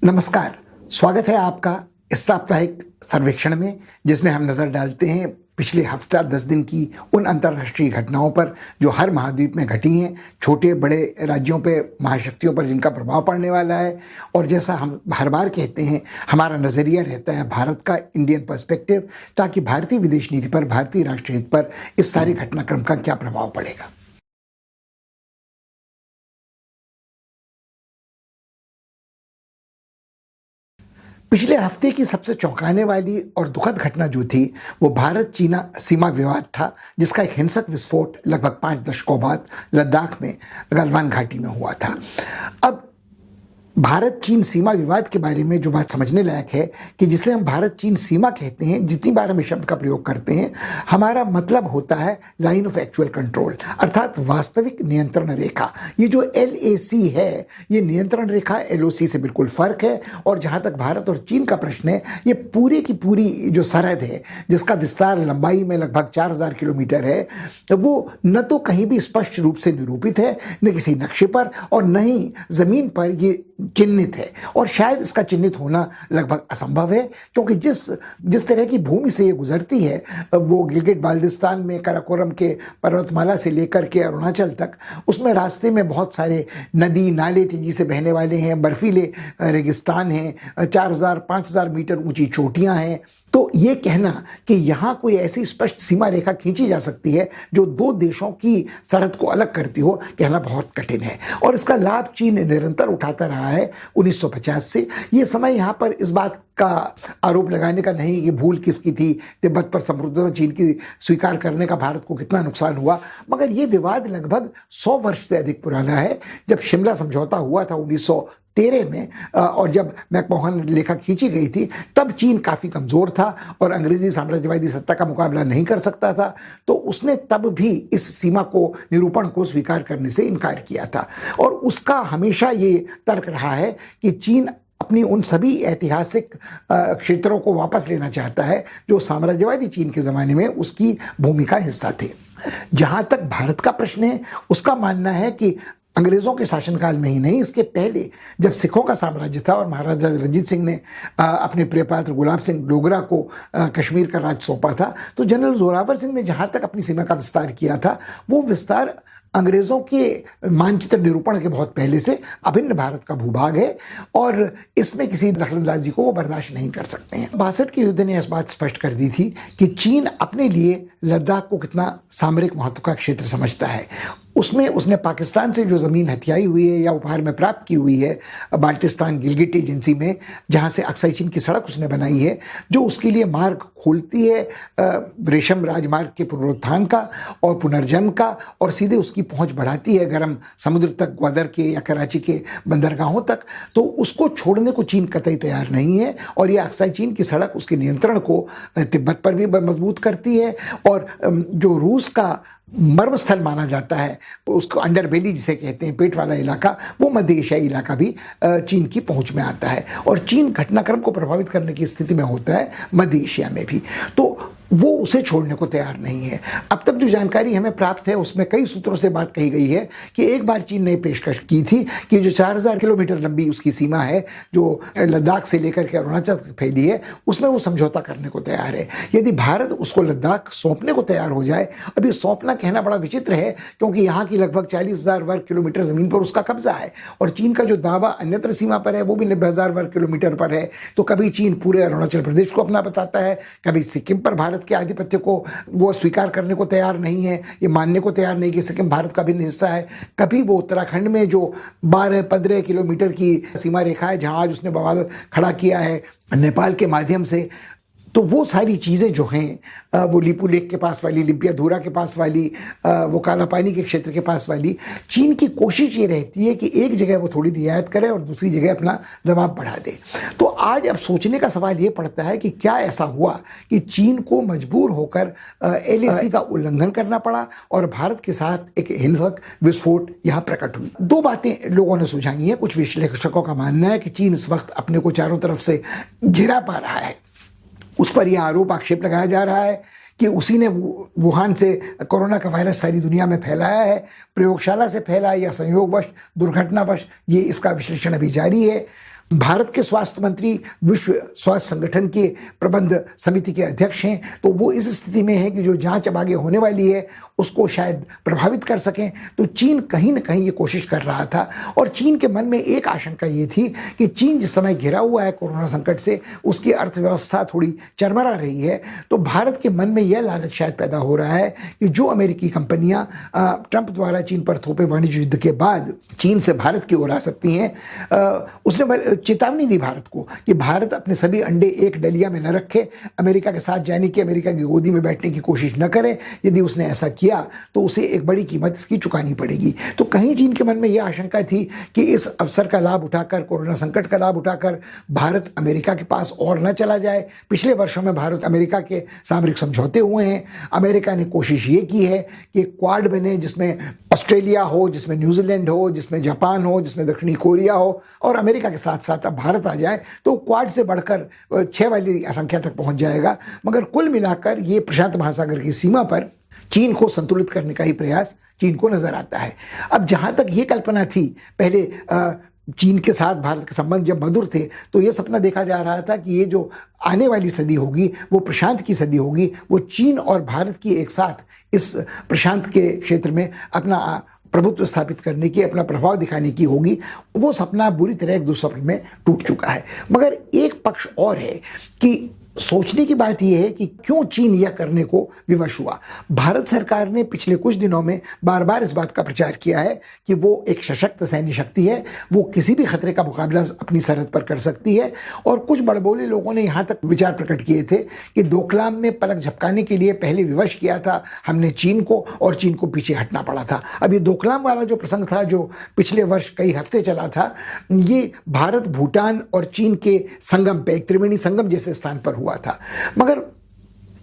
नमस्कार, स्वागत है आपका इस साप्ताहिक सर्वेक्षण में, जिसमें हम नज़र डालते हैं पिछले हफ्ता 10 दिन की उन अंतर्राष्ट्रीय घटनाओं पर जो हर महाद्वीप में घटी हैं, छोटे बड़े राज्यों पे, महाशक्तियों पर जिनका प्रभाव पड़ने वाला है। और जैसा हम हर बार कहते हैं, हमारा नज़रिया रहता है भारत का, इंडियन पर्सपेक्टिव, ताकि भारतीय विदेश नीति पर, भारतीय राष्ट्रीय हित पर इस सारे घटनाक्रम का क्या प्रभाव पड़ेगा। पिछले हफ्ते की सबसे चौंकाने वाली और दुखद घटना जो थी वो भारत चीना सीमा विवाद था, जिसका एक हिंसक विस्फोट लगभग 5 दशकों बाद लद्दाख में गलवान घाटी में हुआ था। अब भारत चीन सीमा विवाद के बारे में जो बात समझने लायक है कि जिसे हम भारत चीन सीमा कहते हैं, जितनी बार हम इस शब्द का प्रयोग करते हैं, हमारा मतलब होता है लाइन ऑफ एक्चुअल कंट्रोल, अर्थात वास्तविक नियंत्रण रेखा। ये जो LAC है, ये नियंत्रण रेखा LOC से बिल्कुल फर्क है। और जहां तक भारत और चीन का प्रश्न है, ये पूरी की पूरी जो सरहद है, जिसका विस्तार लंबाई में लगभग 4000 किलोमीटर है, वो न तो कहीं भी स्पष्ट रूप से निरूपित है, न किसी नक्शे पर, और न ही जमीन पर ये चिन्हित है। और शायद इसका चिन्हित होना लगभग असंभव है, क्योंकि जिस तरह की भूमि से ये गुजरती है, वो गिलगिट बाल्टिस्तान में काराकोरम के पर्वतमाला से लेकर के अरुणाचल तक, उसमें रास्ते में बहुत सारे नदी नाले तेजी से बहने वाले हैं, बर्फीले रेगिस्तान हैं, 4000-5000 मीटर ऊंची चोटियां हैं। तो ये कहना कि यहाँ कोई ऐसी स्पष्ट सीमा रेखा खींची जा सकती है जो दो देशों की सरहद को अलग करती हो, कहना बहुत कठिन है। और इसका लाभ चीन निरंतर उठाता रहा है 1950 से। ये समय यहाँ पर इस बात का आरोप लगाने का नहीं कि भूल किसकी थी, तिब्बत पर संप्रभुता चीन की स्वीकार करने का भारत को कितना नुकसान हुआ, मगर ये विवाद लगभग 100 वर्ष से अधिक पुराना है। जब शिमला समझौता हुआ था 1913 में, और जब मैकमोहन रेखा खींची गई थी, तब चीन काफ़ी कमज़ोर था और अंग्रेजी साम्राज्यवादी सत्ता का मुकाबला नहीं कर सकता था। तो उसने तब भी इस सीमा को, निरूपण को स्वीकार करने से इनकार किया था। और उसका हमेशा ये तर्क रहा है कि चीन अपनी उन सभी ऐतिहासिक क्षेत्रों को वापस लेना चाहता है जो साम्राज्यवादी चीन के ज़माने में उसकी भूमि का हिस्सा थे। जहाँ तक भारत का प्रश्न है, उसका मानना है कि अंग्रेज़ों के शासनकाल में ही नहीं, इसके पहले जब सिखों का साम्राज्य था और महाराजा रणजीत सिंह ने अपने प्रिय पात्र गुलाब सिंह डोगरा को कश्मीर का राज सौंपा था, तो जनरल जोरावर सिंह ने जहाँ तक अपनी सीमा का विस्तार किया था, वो विस्तार अंग्रेज़ों के मानचित्र निरूपण के बहुत पहले से अभिन्न भारत का भूभाग है, और इसमें किसी दखलंदाजी को वो बर्दाश्त नहीं कर सकते हैं। 62 के युद्ध ने इस बात स्पष्ट कर दी थी कि चीन अपने लिए लद्दाख को कितना सामरिक महत्व का क्षेत्र समझता है। उसमें उसने पाकिस्तान से जो ज़मीन हथियाई हुई है या उपहार में प्राप्त की हुई है बाल्टिस्तान गिलगिट एजेंसी में, जहाँ से अक्साई चीन की सड़क उसने बनाई है, जो उसके लिए मार्ग खोलती है रेशम राजमार्ग के पुनरुत्थान का और पुनर्जन्म का, और सीधे उसकी पहुंच बढ़ाती है गर्म समुद्र तक, ग्वादर के या कराची के बंदरगाहों तक। तो उसको छोड़ने को चीन कतई तैयार नहीं है। और ये अक्साई चीन की सड़क उसके नियंत्रण को तिब्बत पर भी मजबूत करती है। और जो रूस का मर्मस्थल माना जाता है, उसको अंडरबेली जिसे कहते हैं, पेट वाला इलाका, वो मध्य एशियाई इलाका भी चीन की पहुंच में आता है। और चीन घटनाक्रम को प्रभावित करने की स्थिति में होता है मध्य एशिया में भी, तो वो उसे छोड़ने को तैयार नहीं है। अब तक जो जानकारी हमें प्राप्त है, उसमें कई सूत्रों से बात कही गई है कि एक बार चीन ने पेशकश की थी कि जो 4000 किलोमीटर लंबी उसकी सीमा है, जो लद्दाख से लेकर के अरुणाचल तक फैली है, उसमें वो समझौता करने को तैयार है। यदि भारत उसको लद्दाख सौंपने को तैयार हो जाए, अभी सौंपना कहना बड़ा विचित्र है, क्योंकि यहाँ की लगभग 40,000 वर्ग किलोमीटर ज़मीन पर उसका कब्जा है, और चीन का जो दावा अन्यत्र सीमा पर है वो भी 90,000 वर्ग किलोमीटर पर है। तो कभी चीन पूरे अरुणाचल प्रदेश को अपना बताता है, कभी सिक्किम पर भारत के आधिपत्य को वो स्वीकार करने को तैयार नहीं है, ये मानने को तैयार नहीं कि सिक्किम भारत का भिन्न हिस्सा है। कभी वो उत्तराखंड में जो 12-15 किलोमीटर की सीमा रेखा है, जहां आज उसने बवाल खड़ा किया है नेपाल के माध्यम से, तो वो सारी चीज़ें जो हैं, वो लिपू लेक के पास वाली, लिम्पियाधुरा के पास वाली, वो काला पानी के क्षेत्र के पास वाली, चीन की कोशिश ये रहती है कि एक जगह वो थोड़ी रियायत करे और दूसरी जगह अपना दबाव बढ़ा दे। तो आज अब सोचने का सवाल ये पड़ता है कि क्या ऐसा हुआ कि चीन को मजबूर होकर LAC का उल्लंघन करना पड़ा और भारत के साथ एक हिंसक विस्फोट यहाँ प्रकट हुई। दो बातें लोगों ने सुझाई हैं। कुछ विश्लेषकों का मानना है कि चीन इस वक्त अपने को चारों तरफ से घिरा पा रहा है। उस पर यह आरोप आक्षेप लगाया जा रहा है कि उसी ने वुहान से कोरोना का वायरस सारी दुनिया में फैलाया है, प्रयोगशाला से फैला या संयोगवश, दुर्घटनावश, ये इसका विश्लेषण अभी जारी है। भारत के स्वास्थ्य मंत्री विश्व स्वास्थ्य संगठन के प्रबंध समिति के अध्यक्ष हैं, तो वो इस स्थिति में है कि जो जांच अब आगे होने वाली है उसको शायद प्रभावित कर सकें। तो चीन कहीं ना कहीं ये कोशिश कर रहा था, और चीन के मन में एक आशंका ये थी कि चीन जिस समय घिरा हुआ है कोरोना संकट से, उसकी अर्थव्यवस्था थोड़ी चरमरा रही है, तो भारत के मन में यह लालच शायद पैदा हो रहा है कि जो अमेरिकी कंपनियां ट्रंप द्वारा चीन पर थोपे वाणिज्य युद्ध के बाद चीन से भारत की ओर आ सकती हैं, उसने चेतावनी दी भारत को कि भारत अपने सभी अंडे एक डलिया में न रखे, अमेरिका के साथ जाने की, अमेरिका की गोदी में बैठने की कोशिश न करे। यदि उसने ऐसा किया तो उसे एक बड़ी कीमत इसकी चुकानी पड़ेगी। तो कहीं चीन के मन में यह आशंका थी कि इस अवसर का लाभ उठाकर, कोरोना संकट का लाभ उठाकर भारत अमेरिका के पास और न चला जाए। पिछले वर्षों में भारत अमेरिका के सामरिक समझौते हुए हैं। अमेरिका ने कोशिश ये की है कि क्वाड बने, जिसमें ऑस्ट्रेलिया हो, जिसमें न्यूजीलैंड हो, जिसमें जापान हो, जिसमें दक्षिणी कोरिया हो, और अमेरिका के साथ साथ अब भारत आ जाए, तो क्वाड से बढ़कर 6 वाली संख्या तक पहुंच जाएगा। मगर कुल मिलाकर ये प्रशांत महासागर की सीमा पर चीन को संतुलित करने का ही प्रयास चीन को नजर आता है। अब जहां तक ये कल्पना थी, पहले चीन के साथ भारत के संबंध जब मधुर थे, तो ये सपना देखा जा रहा था कि ये जो आने वाली सदी होगी वो प्रशांत की सदी होगी, वो चीन और भारत की एक साथ इस प्रशांत के क्षेत्र में अपना प्रभुत्व स्थापित करने की, अपना प्रभाव दिखाने की होगी। वो सपना बुरी तरह एक दुस्वप्न में टूट चुका है। मगर एक पक्ष और है कि सोचने की बात यह है कि क्यों चीन यह करने को विवश हुआ। भारत सरकार ने पिछले कुछ दिनों में बार बार इस बात का प्रचार किया है कि वो एक सशक्त सैन्य शक्ति है, वो किसी भी खतरे का मुकाबला अपनी सरहद पर कर सकती है। और कुछ बड़बोले लोगों ने यहाँ तक विचार प्रकट किए थे कि डोकलाम में पलक झपकाने के लिए पहले विवश किया था हमने चीन को, और चीन को पीछे हटना पड़ा था। अब ये डोकलाम वाला जो प्रसंग था, जो पिछले वर्ष कई हफ्ते चला था, ये भारत, भूटान और चीन के संगम पे, एक त्रिवेणी संगम जैसे स्थान पर हुआ था। मगर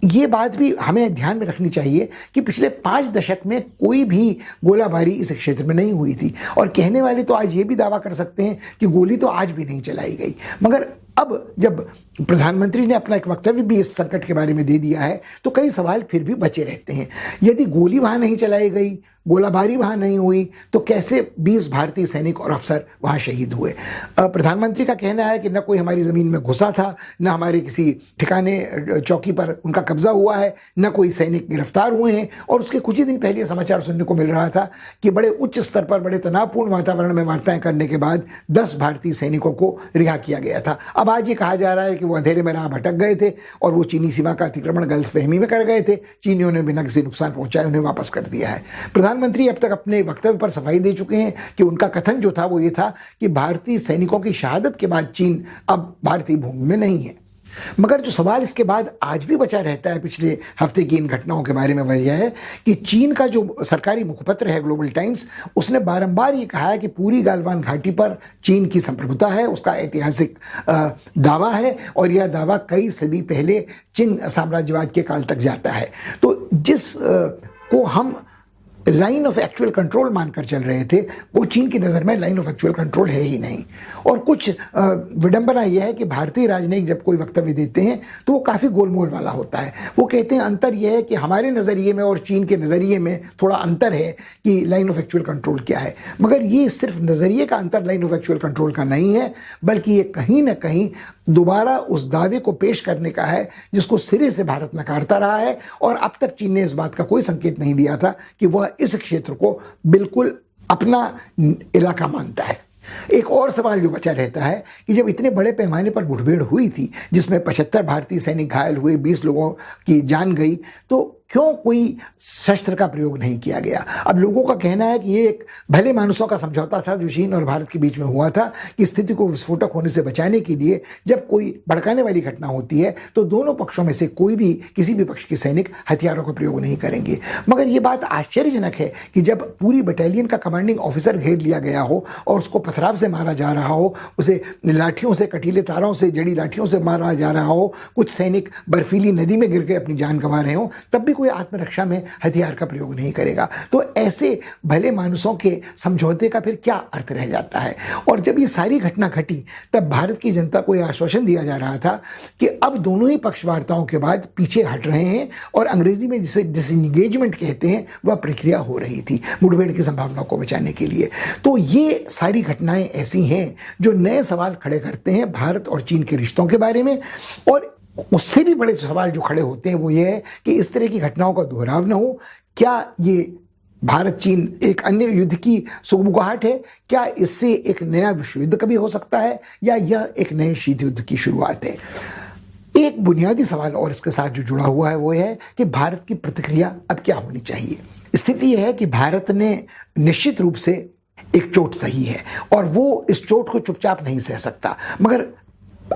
ये बात भी हमें ध्यान में रखनी चाहिए कि पिछले 5 दशक में कोई भी गोलाबारी इस क्षेत्र में नहीं हुई थी, और कहने वाले तो आज ये भी दावा कर सकते हैं कि गोली तो आज भी नहीं चलाई गई। मगर अब जब प्रधानमंत्री ने अपना एक वक्तव्य भी इस संकट के बारे में दे दिया है, तो कई सवाल फिर भी बचे रहते हैं। यदि गोली वहां नहीं चलाई गई, गोलाबारी वहां नहीं हुई, तो कैसे 20 भारतीय सैनिक और अफसर वहां शहीद हुए? प्रधानमंत्री का कहना है कि न कोई हमारी जमीन में घुसा था, न हमारे किसी ठिकाने चौकी पर उनका कब्जा हुआ है, न कोई सैनिक गिरफ्तार हुए हैं। और उसके कुछ ही दिन पहले समाचार सुनने को मिल रहा था कि बड़े उच्च स्तर पर, बड़े तनावपूर्ण वातावरण में वार्ताएं करने के बाद 10 भारतीय सैनिकों को रिहा किया गया था। अब आज ये कहा जा रहा है कि वो अंधेरे में राह भटक गए थे और वो चीनी सीमा का अतिक्रमण गलतफहमी में कर गए थे, चीनियों ने बिना किसी नुकसान पहुंचाए उन्हें वापस कर दिया है। प्रधानमंत्री अब तक अपने वक्तव्य पर सफाई दे चुके हैं कि उनका कथन जो था वो ये था कि भारतीय सैनिकों की शहादत के बाद चीन अब भारतीय भूमि में नहीं है। मगर जो सवाल इसके बाद आज भी बचा रहता है पिछले हफ्ते की इन घटनाओं के बारे में, वह यह है कि चीन का जो सरकारी मुखपत्र है ग्लोबल टाइम्स, उसने बारंबार ये कहा है कि पूरी गालवान घाटी पर चीन की संप्रभुता है, उसका ऐतिहासिक दावा है, और यह दावा कई सदी पहले चीन साम्राज्यवाद के काल तक जाता है। तो जिस को हम लाइन ऑफ एक्चुअल कंट्रोल मानकर चल रहे थे, वो चीन की नज़र में लाइन ऑफ एक्चुअल कंट्रोल है ही नहीं। और कुछ विडंबना यह है कि भारतीय राजनयिक जब कोई वक्तव्य देते हैं तो वो काफ़ी गोलमोल वाला होता है। वो कहते हैं अंतर यह है कि हमारे नज़रिए में और चीन के नज़रिए में थोड़ा अंतर है कि लाइन ऑफ एक्चुअल कंट्रोल क्या है। मगर ये सिर्फ नज़रिए का अंतर लाइन ऑफ एक्चुअल कंट्रोल का नहीं है, बल्कि ये कहीं ना कहीं दोबारा उस दावे को पेश करने का है जिसको सिरे से भारत नकारता रहा है। और अब तक चीन ने इस बात का कोई संकेत नहीं दिया था कि वह इस क्षेत्र को बिल्कुल अपना इलाका मानता है। एक और सवाल जो बचा रहता है कि जब इतने बड़े पैमाने पर मुठभेड़ हुई थी, जिसमें 75 भारतीय सैनिक घायल हुए, 20 लोगों की जान गई, तो क्यों कोई शस्त्र का प्रयोग नहीं किया गया? अब लोगों का कहना है कि ये एक भले मानुसों का समझौता था जो चीन और भारत के बीच में हुआ था कि स्थिति को विस्फोटक होने से बचाने के लिए जब कोई भड़काने वाली घटना होती है तो दोनों पक्षों में से कोई भी, किसी भी पक्ष के सैनिक हथियारों का प्रयोग नहीं करेंगे। मगर ये बात आश्चर्यजनक है कि जब पूरी बटालियन का कमांडिंग ऑफिसर घेर लिया गया हो और उसको पथराव से मारा जा रहा हो, उसे लाठियों से, कटीले तारों से, जड़ी लाठियों से मारा जा रहा हो, कुछ सैनिक बर्फीली नदी में गिर के अपनी जान गंवा रहे हो, तब भी कोई आत्मरक्षा में हथियार का प्रयोग नहीं करेगा। तो ऐसे भले मानुसों के समझौते का फिर क्या अर्थ रह जाता है। और जब ये सारी घटना घटी तब भारत की जनता को यह आश्वासन दिया जा रहा था कि अब दोनों ही पक्ष वार्ताओं के बाद पीछे हट रहे हैं और अंग्रेजी में जिसे डिसएंगेजमेंट कहते हैं वह प्रक्रिया हो रही थी मुठभेड़ की संभावना को बचाने के लिए। तो ये सारी घटनाएं ऐसी हैं जो नए सवाल खड़े करते हैं भारत और चीन के रिश्तों के बारे में। और उससे भी बड़े सवाल जो खड़े होते हैं वो ये है कि इस तरह की घटनाओं का दोहराव न हो। क्या ये भारत चीन एक अन्य युद्ध की सुगबुगाहट है? क्या इससे एक नया विश्व युद्ध कभी हो सकता है, या यह एक नए शीत युद्ध की शुरुआत है? एक बुनियादी सवाल और इसके साथ जो जुड़ा हुआ है वो है कि भारत की प्रतिक्रिया अब क्या होनी चाहिए। स्थिति यह है कि भारत ने निश्चित रूप से एक चोट सही है और वो इस चोट को चुपचाप नहीं सह सकता। मगर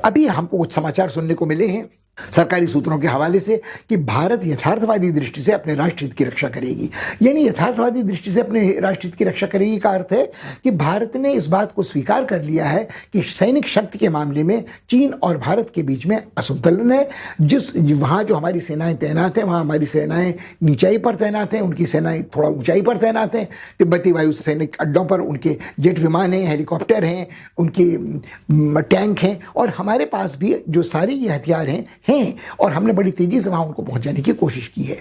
अभी हमको कुछ समाचार सुनने को मिले हैं सरकारी सूत्रों के हवाले से कि भारत यथार्थवादी दृष्टि से अपने राष्ट्रहित की रक्षा करेगी। यानी यथार्थवादी दृष्टि से अपने राष्ट्रहित की रक्षा करेगी का अर्थ है कि भारत ने इस बात को स्वीकार कर लिया है कि सैनिक शक्ति के मामले में चीन और भारत के बीच में असंतुलन है। वहाँ जो हमारी सेनाएं तैनात हैं वहाँ हमारी सेनाएं नीचाई पर तैनात हैं, उनकी सेनाएं थोड़ा ऊंचाई पर तैनात हैं। तिब्बती वायु सैनिक अड्डों पर उनके जेट विमान हैं, हेलीकॉप्टर हैं, उनके टैंक हैं, और हमारे पास भी जो सारे ये हथियार हैं और हमने बड़ी तेजी से वहां उनको पहुंचाने की कोशिश की है।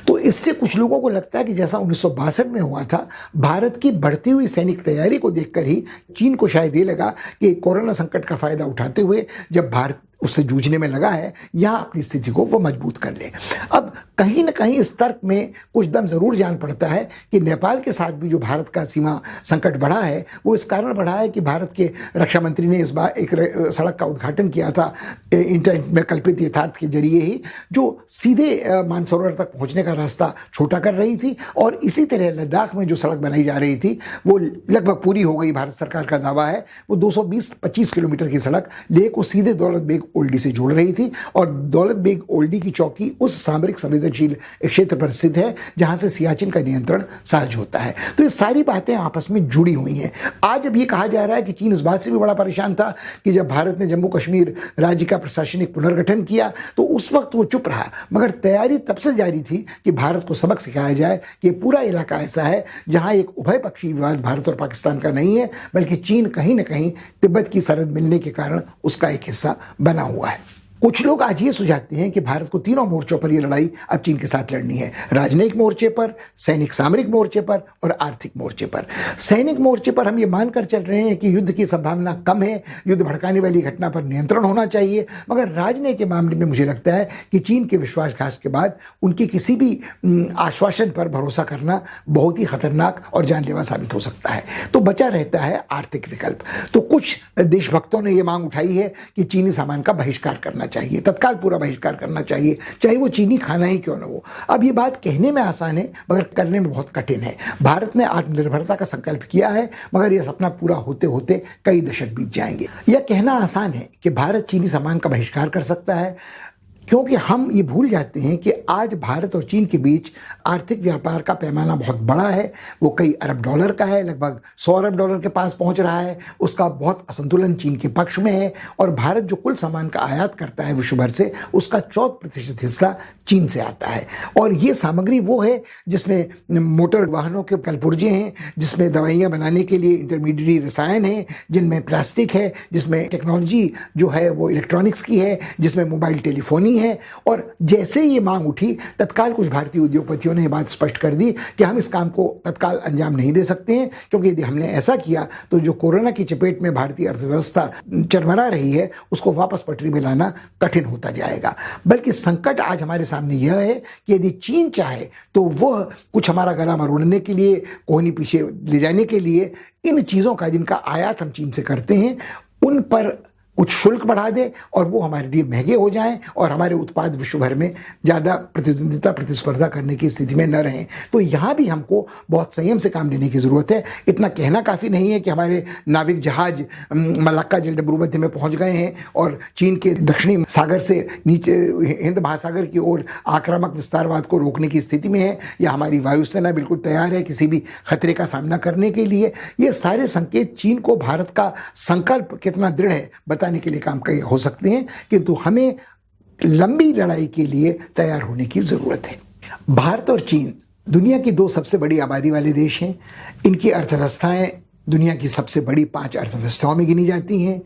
तो इससे कुछ लोगों को लगता है कि जैसा 1962 में हुआ था, भारत की बढ़ती हुई सैनिक तैयारी को देखकर ही चीन को शायद ये लगा कि कोरोना संकट का फायदा उठाते हुए जब भारत उससे जूझने में लगा है, यहाँ अपनी स्थिति को वो मजबूत कर ले। अब कहीं ना कहीं इस तर्क में कुछ दम जरूर जान पड़ता है कि नेपाल के साथ भी जो भारत का सीमा संकट बढ़ा है वो इस कारण बढ़ा है कि भारत के रक्षा मंत्री ने इस बार एक सड़क का उद्घाटन किया था इंटरनेट में कल्पित यथार्थ के जरिए ही, जो सीधे मानसरोवर तक पहुंचने का रास्ता छोटा कर रही थी। और इसी तरह लद्दाख में जो सड़क बनाई जा रही थी वो लगभग पूरी हो गई। भारत सरकार का दावा है वो 220-25 किलोमीटर की सड़क लेह को सीधे दौलत बेग ओल्डी से जोड़ रही थी, और दौलत बेग ओल्डी की चौकी उस सामरिक संवेदनशील क्षेत्र पर स्थित है जहां से सियाचिन का नियंत्रण सहज होता है। तो ये सारी बातें आपस में जुड़ी हुई हैं। आज अब ये कहा जा रहा है कि चीन इस बात से भी बड़ा परेशान था कि जब भारत ने जम्मू कश्मीर राज्य का प्रशासनिक पुनर्गठन किया तो उस वक्त वो चुप रहा, मगर तैयारी तब से जारी थी कि भारत को सबक सिखाया जाए कि पूरा इलाका ऐसा है जहां एक उभय पक्षी विवाद भारत और पाकिस्तान का नहीं है, बल्कि चीन कहीं ना कहीं तिब्बत की सरहद मिलने के कारण उसका एक हिस्सा बना हुआ है। कुछ लोग आज ये सुझाते हैं कि भारत को तीनों मोर्चों पर यह लड़ाई अब चीन के साथ लड़नी है, राजनयिक मोर्चे पर, सैनिक सामरिक मोर्चे पर और आर्थिक मोर्चे पर। सैनिक मोर्चे पर हम ये मानकर चल रहे हैं कि युद्ध की संभावना कम है, युद्ध भड़काने वाली घटना पर नियंत्रण होना चाहिए, मगर राजनयिक के मामले में मुझे लगता है कि चीन के विश्वासघात के बाद उनके किसी भी आश्वासन पर भरोसा करना बहुत ही खतरनाक और जानलेवा साबित हो सकता है। तो बचा रहता है आर्थिक विकल्प। तो कुछ देशभक्तों ने यह मांग उठाई है कि चीनी सामान का बहिष्कार करना चाहिए, तत्काल पूरा बहिष्कार करना चाहिए, चाहे वो चीनी खाना ही क्यों न हो। अब ये बात कहने में आसान है मगर करने में बहुत कठिन है। भारत ने आत्मनिर्भरता का संकल्प किया है, मगर यह सपना पूरा होते होते कई दशक बीत जाएंगे। यह कहना आसान है कि भारत चीनी सामान का बहिष्कार कर सकता है, क्योंकि हम ये भूल जाते हैं कि आज भारत और चीन के बीच आर्थिक व्यापार का पैमाना बहुत बड़ा है। वो कई अरब डॉलर का है, लगभग 100 अरब डॉलर के पास पहुंच रहा है। उसका बहुत असंतुलन चीन के पक्ष में है, और भारत जो कुल सामान का आयात करता है विश्व भर से, उसका 14% हिस्सा चीन से आता है। और ये सामग्री वो है जिसमें मोटर वाहनों के कलपुर्जे हैं, जिसमें दवाइयाँ बनाने के लिए इंटरमीडिएट रसायन हैं, जिनमें प्लास्टिक है, जिसमें टेक्नोलॉजी जो है वो इलेक्ट्रॉनिक्स की है, जिसमें मोबाइल टेलीफोनी है। और जैसे ये मांग उठी, तत्काल कुछ भारतीय उद्योगपतियों ने यह बात स्पष्ट कर दी कि हम इस काम को तत्काल अंजाम नहीं दे सकते हैं, क्योंकि यदि हमने ऐसा किया तो जो कोरोना की चपेट में भारतीय अर्थव्यवस्था चरमरा रही है उसको वापस पटरी में लाना कठिन होता जाएगा। बल्कि संकट आज हमारे सामने यह है कि यदि चीन चाहे तो वह कुछ हमारा गला मरोड़ने के लिए, कोहनी पीछे ले जाने के लिए, इन चीज़ों का जिनका आयात हम चीन से करते हैं उन पर कुछ शुल्क बढ़ा दे और वो हमारे लिए महंगे हो जाएं और हमारे उत्पाद विश्व भर में ज़्यादा प्रतिद्वंदिता प्रतिस्पर्धा करने की स्थिति में न रहें। तो यहाँ भी हमको बहुत संयम से काम लेने की ज़रूरत है। इतना कहना काफ़ी नहीं है कि हमारे नाविक जहाज मलाक्का जलडमरू मध्य में पहुँच गए हैं और चीन के दक्षिणी सागर से नीचे हिंद महासागर की ओर आक्रामक विस्तारवाद को रोकने की स्थिति में है, या हमारी वायुसेना बिल्कुल तैयार है किसी भी खतरे का सामना करने के लिए। ये सारे संकेत चीन को भारत का संकल्प कितना दृढ़ है बताने के लिए काम हो सकते हैं, किंतु हमें लंबी लड़ाई के लिए तैयार होने की जरूरत है। भारत और चीन दुनिया की दो सबसे बड़ी आबादी वाले देश हैं। इनकी अर्थव्यवस्थाएं दुनिया की सबसे बड़ी 5 अर्थव्यवस्थाओं में गिनी जाती हैं।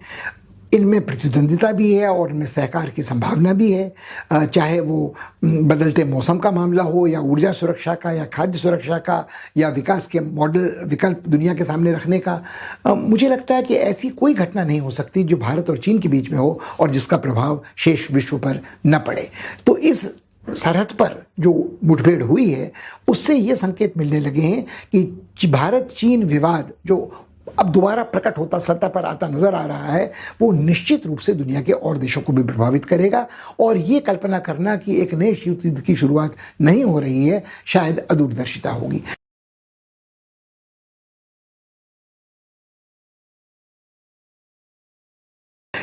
इनमें प्रतिद्वंदिता भी है और इनमें सहकार की संभावना भी है, चाहे वो बदलते मौसम का मामला हो या ऊर्जा सुरक्षा का या खाद्य सुरक्षा का या विकास के मॉडल विकल्प दुनिया के सामने रखने का। मुझे लगता है कि ऐसी कोई घटना नहीं हो सकती जो भारत और चीन के बीच में हो और जिसका प्रभाव शेष विश्व पर न पड़े। तो इस सरहद पर जो मुठभेड़ हुई है उससे ये संकेत मिलने लगे हैं कि भारत चीन विवाद जो अब दोबारा प्रकट होता सत्ता पर आता नजर आ रहा है, वो निश्चित रूप से दुनिया के और देशों को भी प्रभावित करेगा। और ये कल्पना करना कि एक नए शीत युद्ध की शुरुआत नहीं हो रही है शायद अदूरदर्शिता होगी।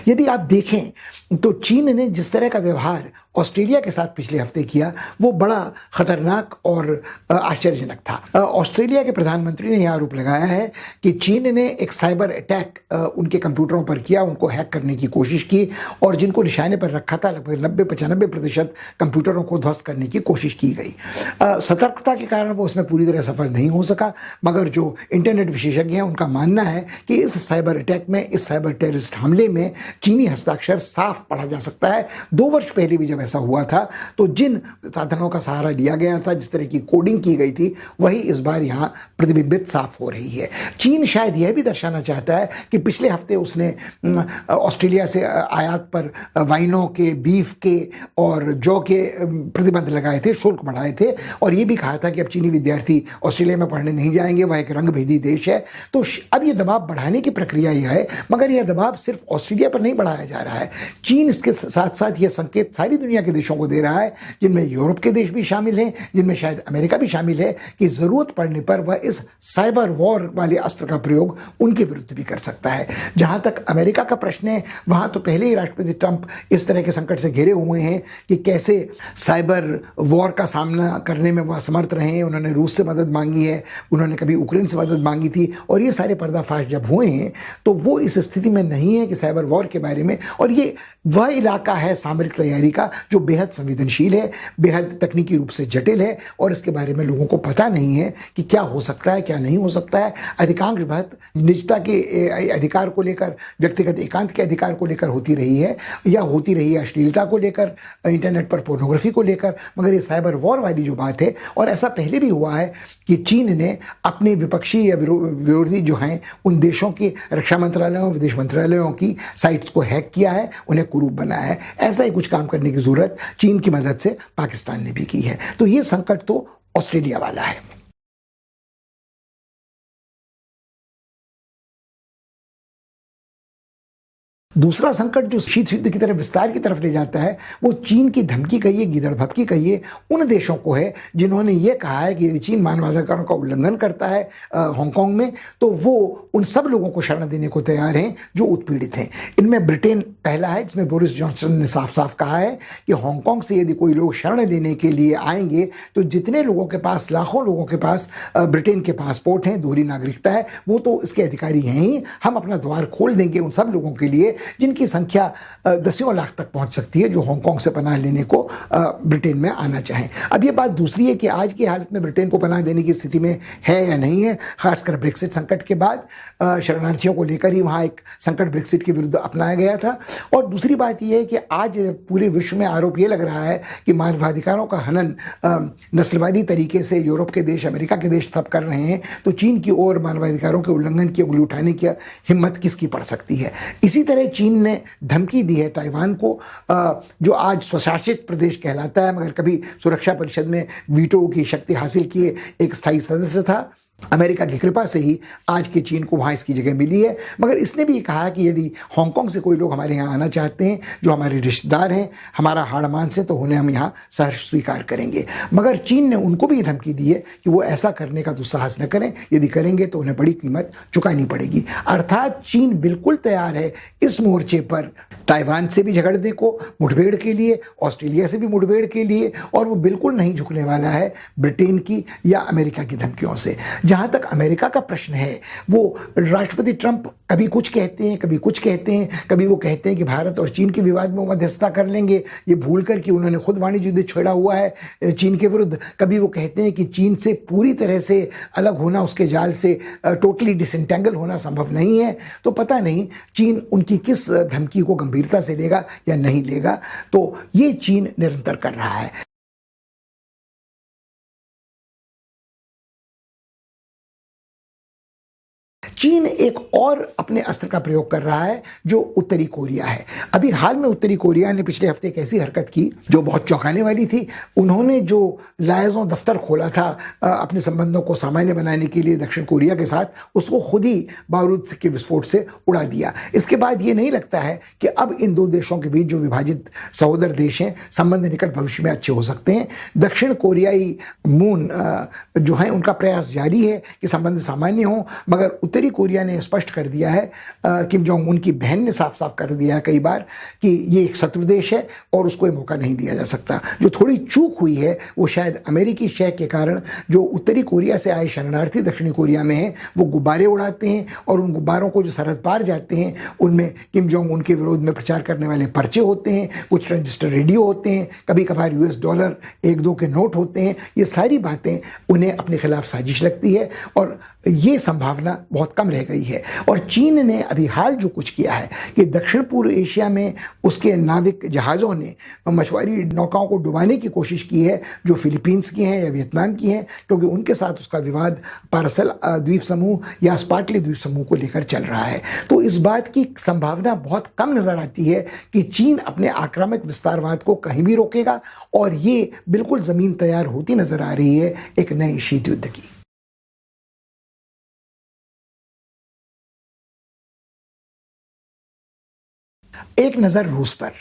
यदि आप देखें तो चीन ने जिस तरह का व्यवहार ऑस्ट्रेलिया के साथ पिछले हफ्ते किया वो बड़ा खतरनाक और आश्चर्यजनक था। ऑस्ट्रेलिया के प्रधानमंत्री ने यह आरोप लगाया है कि चीन ने एक साइबर अटैक उनके कंप्यूटरों पर किया, उनको हैक करने की कोशिश की और जिनको निशाने पर रखा था लगभग 90-95% कंप्यूटरों को ध्वस्त करने की कोशिश की गई। सतर्कता के कारण वो उसमें पूरी तरह सफल नहीं हो सका, मगर जो इंटरनेट विशेषज्ञ हैं उनका मानना है कि इस साइबर अटैक में, इस साइबर टेररिस्ट हमले में चीनी हस्ताक्षर साफ पढ़ा जा सकता है। 2 वर्ष पहले भी जब ऐसा हुआ था तो जिन साधनों का सहारा लिया गया था, जिस तरह की कोडिंग की गई थी, वही इस बार यहां प्रतिबिंबित साफ हो रही है। चीन शायद यह भी दर्शाना चाहता है कि पिछले हफ्ते उसने ऑस्ट्रेलिया से आयात पर वाइनों के, बीफ के और जौ के प्रतिबंध लगाए थे, शुल्क बढ़ाए थे और यह भी कहा था कि अब चीनी विद्यार्थी ऑस्ट्रेलिया में पढ़ने नहीं जाएंगे, वह एक रंगभेदी देश है। तो अब यह दबाव बढ़ाने की प्रक्रिया यह है, मगर यह दबाव सिर्फ ऑस्ट्रेलिया पर नहीं बढ़ाया जा रहा है। चीन इसके साथ साथ यह संकेत सारी दुनिया के देशों को दे रहा है, जिनमें यूरोप के देश भी शामिल हैं, जिनमें शायद अमेरिका भी शामिल है, कि जरूरत पड़ने पर वह इस साइबर वॉर वाले अस्त्र का प्रयोग उनके विरुद्ध भी कर सकता है। जहां तक अमेरिका का प्रश्न है, वहां तो पहले ही राष्ट्रपति ट्रंप इस तरह के संकट से घिरे हुए हैं कि कैसे साइबर वॉर का सामना करने में वह असमर्थ रहे। उन्होंने रूस से मदद मांगी है, उन्होंने कभी यूक्रेन से मदद मांगी थी और ये सारे पर्दाफाश जब हुए हैं तो वो इस स्थिति में नहीं है कि साइबर वॉर के बारे में, और ये वह इलाका है सामरिक तैयारी का जो बेहद संवेदनशील है, बेहद तकनीकी रूप से जटिल है और इसके बारे में लोगों को पता नहीं है कि क्या हो सकता है, क्या नहीं हो सकता है। अधिकांश बात निजता के अधिकार को लेकर, व्यक्तिगत एकांत के अधिकार को लेकर होती रही है या होती रही है अश्लीलता को लेकर, इंटरनेट पर पोर्नोग्राफी को लेकर, मगर ये साइबर वॉर वाली जो बात है, और ऐसा पहले भी हुआ है कि चीन ने अपने विपक्षी या विरोधी जो हैं उन देशों के रक्षा मंत्रालयों, विदेश मंत्रालयों की साइट्स को हैक किया है, उन्हें कुरूप बनाया है। ऐसा ही कुछ काम करने की जरूरत चीन की मदद से पाकिस्तान ने भी की है। तो ये संकट तो ऑस्ट्रेलिया वाला है। दूसरा संकट जो शीत युद्ध की तरफ, विस्तार की तरफ ले जाता है, वो चीन की धमकी कहिए, गीदड़-भभकी कहिए, उन देशों को है जिन्होंने ये कहा है कि यदि चीन मानवाधिकारों का उल्लंघन करता है हांगकांग में, तो वो उन सब लोगों को शरण देने को तैयार हैं जो उत्पीड़ित हैं। इनमें ब्रिटेन पहला है, जिसमें बोरिस जॉनसन ने साफ साफ कहा है कि हांगकांग से यदि कोई लोग शरण लेने के लिए आएंगे तो जितने लोगों के पास, लाखों लोगों के पास ब्रिटेन के पासपोर्ट हैं, दोहरी नागरिकता है, वो तो इसके अधिकारी हैं ही। हम अपना द्वार खोल देंगे उन सब लोगों के लिए जिनकी संख्या दसियों लाख तक पहुंच सकती है, जो हांगकांग से पनाह लेने को ब्रिटेन में आना चाहें। अब ये बात दूसरी है कि आज की हालत में ब्रिटेन को पनाह देने की स्थिति में है या नहीं है, खासकर ब्रेक्सिट संकट के बाद शरणार्थियों को लेकर ही वहाँ एक संकट ब्रेक्सिट के विरुद्ध अपनाया गया था। और दूसरी बात यह है कि आज पूरे विश्व में आरोप ये लग रहा है कि मानवाधिकारों का हनन नस्लवादी तरीके से यूरोप के देश, अमेरिका के देश सब कर रहे हैं, तो चीन की ओर मानवाधिकारों के उल्लंघन की उंगली उठाने की हिम्मत किसकी पड़ सकती है। इसी तरह चीन ने धमकी दी है ताइवान को, जो आज स्वशासित प्रदेश कहलाता है मगर कभी सुरक्षा परिषद में वीटो की शक्ति हासिल किए एक स्थायी सदस्य था। अमेरिका की कृपा से ही आज के चीन को वहाँ इसकी जगह मिली है, मगर इसने भी कहा कि यदि हांगकांग से कोई लोग हमारे यहाँ आना चाहते हैं जो हमारे रिश्तेदार हैं, हमारा हाड़ मांस है, तो उन्हें हम यहाँ सहर्ष स्वीकार करेंगे। मगर चीन ने उनको भी धमकी दी है कि वो ऐसा करने का दुस्साहस न करें, यदि करेंगे तो उन्हें बड़ी कीमत चुकानी पड़ेगी। अर्थात चीन बिल्कुल तैयार है इस मोर्चे पर ताइवान से भी झगड़ने को, मुठभेड़ के लिए, ऑस्ट्रेलिया से भी मुठभेड़ के लिए, और वो बिल्कुल नहीं झुकने वाला है ब्रिटेन की या अमेरिका की धमकियों से। जहां तक अमेरिका का प्रश्न है, वो राष्ट्रपति ट्रंप कभी कुछ कहते हैं, कभी कुछ कहते हैं, कभी वो कहते हैं कि भारत और चीन के विवाद में वो मध्यस्थता कर लेंगे, ये भूल कर कि उन्होंने खुद वाणिज्य युद्ध छेड़ा हुआ है चीन के विरुद्ध। कभी वो कहते हैं कि चीन से पूरी तरह से अलग होना, उसके जाल से टोटली डिसएंटेंगल होना संभव नहीं है। तो पता नहीं चीन उनकी किस धमकी को गंभीरता से लेगा या नहीं लेगा। तो ये चीन निरंतर कर रहा है। चीन एक और अपने अस्त्र का प्रयोग कर रहा है जो उत्तरी कोरिया है। अभी हाल में उत्तरी कोरिया ने पिछले हफ्ते एक ऐसी हरकत की जो बहुत चौंकाने वाली थी। उन्होंने जो लायज़ों दफ्तर खोला था अपने संबंधों को सामान्य बनाने के लिए दक्षिण कोरिया के साथ, उसको खुद ही बारूद के विस्फोट से उड़ा दिया। इसके बाद ये नहीं लगता है कि अब इन दो देशों के बीच जो विभाजित सहोदर देश हैं, संबंध निकट भविष्य में अच्छे हो सकते हैं। दक्षिण कोरियाई मून जो है उनका प्रयास जारी है कि संबंध सामान्य हो, मगर उत्तरी कोरिया ने स्पष्ट कर दिया है, किम जोंग उन की बहन ने साफ साफ कर दिया है कई बार कि ये एक शत्रु देश है और उसको ये मौका नहीं दिया जा सकता। जो थोड़ी चूक हुई है वो शायद अमेरिकी शय के कारण जो उत्तरी कोरिया से आए शरणार्थी दक्षिणी कोरिया में हैं, वो गुब्बारे उड़ाते हैं और उन गुब्बारों को जो सरहद पार जाते हैं उनमें किम जोंग उनके विरोध में प्रचार करने वाले पर्चे होते हैं, कुछ ट्रांजिस्टर रेडियो होते हैं, कभी कभार $1 1-2 के नोट होते हैं। ये सारी बातें उन्हें अपने खिलाफ साजिश लगती है और ये संभावना बहुत कम रह गई है। और चीन ने अभी हाल जो कुछ किया है कि दक्षिण पूर्व एशिया में उसके नाविक जहाज़ों ने मछुआरी नौकाओं को डुबाने की कोशिश की है, जो फिलीपींस की हैं या वियतनाम की हैं, क्योंकि उनके साथ उसका विवाद पारसल द्वीप समूह या स्पार्टली द्वीप समूह को लेकर चल रहा है। तो इस बात की संभावना बहुत कम नजर आती है कि चीन अपने आक्रामक विस्तारवाद को कहीं भी रोकेगा और ये बिल्कुल ज़मीन तैयार होती नजर आ रही है एक नए शीत युद्ध की। एक नज़र रूस पर।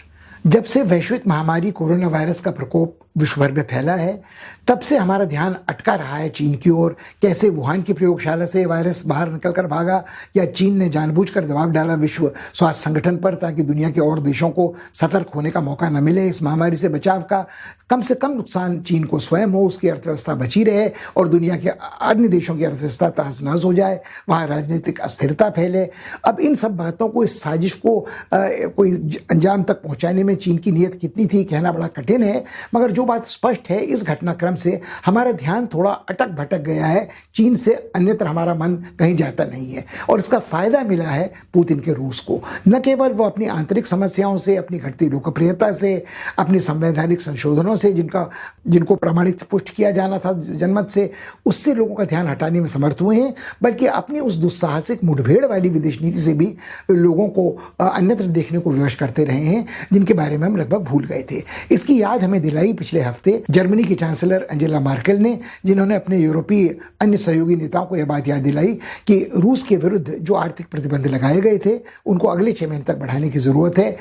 जब से वैश्विक महामारी कोरोना वायरस का प्रकोप विश्व भर में फैला है, तब से हमारा ध्यान अटका रहा है चीन की ओर। कैसे वुहान की प्रयोगशाला से वायरस बाहर निकलकर भागा, या चीन ने जानबूझकर दबाव डाला विश्व स्वास्थ्य संगठन पर ताकि दुनिया के और देशों को सतर्क होने का मौका न मिले इस महामारी से बचाव का। कम से कम नुकसान चीन को स्वयं हो, उसकी अर्थव्यवस्था बची रहे और दुनिया के अन्य देशों की अर्थव्यवस्था तहस नहस हो जाए, वहाँ राजनीतिक अस्थिरता फैले। अब इन सब बातों को, इस साजिश को कोई अंजाम तक पहुँचाने में चीन की नीयत कितनी थी कहना बड़ा कठिन है, मगर जो बात स्पष्ट है इस घटनाक्रम से हमारा ध्यान थोड़ा अटक भटक गया है। चीन से अन्यत्र हमारा मन कहीं जाता नहीं है और इसका फायदा मिला है पुतिन के रूस को। न केवल वो अपनी आंतरिक समस्याओं से, अपनी घटती लोकप्रियता से, अपनी संवैधानिक संशोधनों से जिनको प्रमाणित पुष्ट किया जाना था जनमत से, उससे लोगों का ध्यान हटाने में समर्थ हुए हैं, बल्कि अपनी उस दुस्साहसिक मुठभेड़ वाली विदेश नीति से भी लोगों को अन्यत्र देखने को विवश करते रहे हैं, जिनके बारे में हम लगभग भूल गए थे। इसकी याद हमें दिलाई पिछले हफ्ते जर्मनी की चांसलर एंजेला मार्केल ने, जिन्होंने अपने यूरोपीय अन्य सहयोगी नेताओं को यह बात याद दिलाई कि रूस के विरुद्ध जो आर्थिक प्रतिबंध लगाए गए थे उनको अगले 6 महीने तक बढ़ाने की जरूरत है,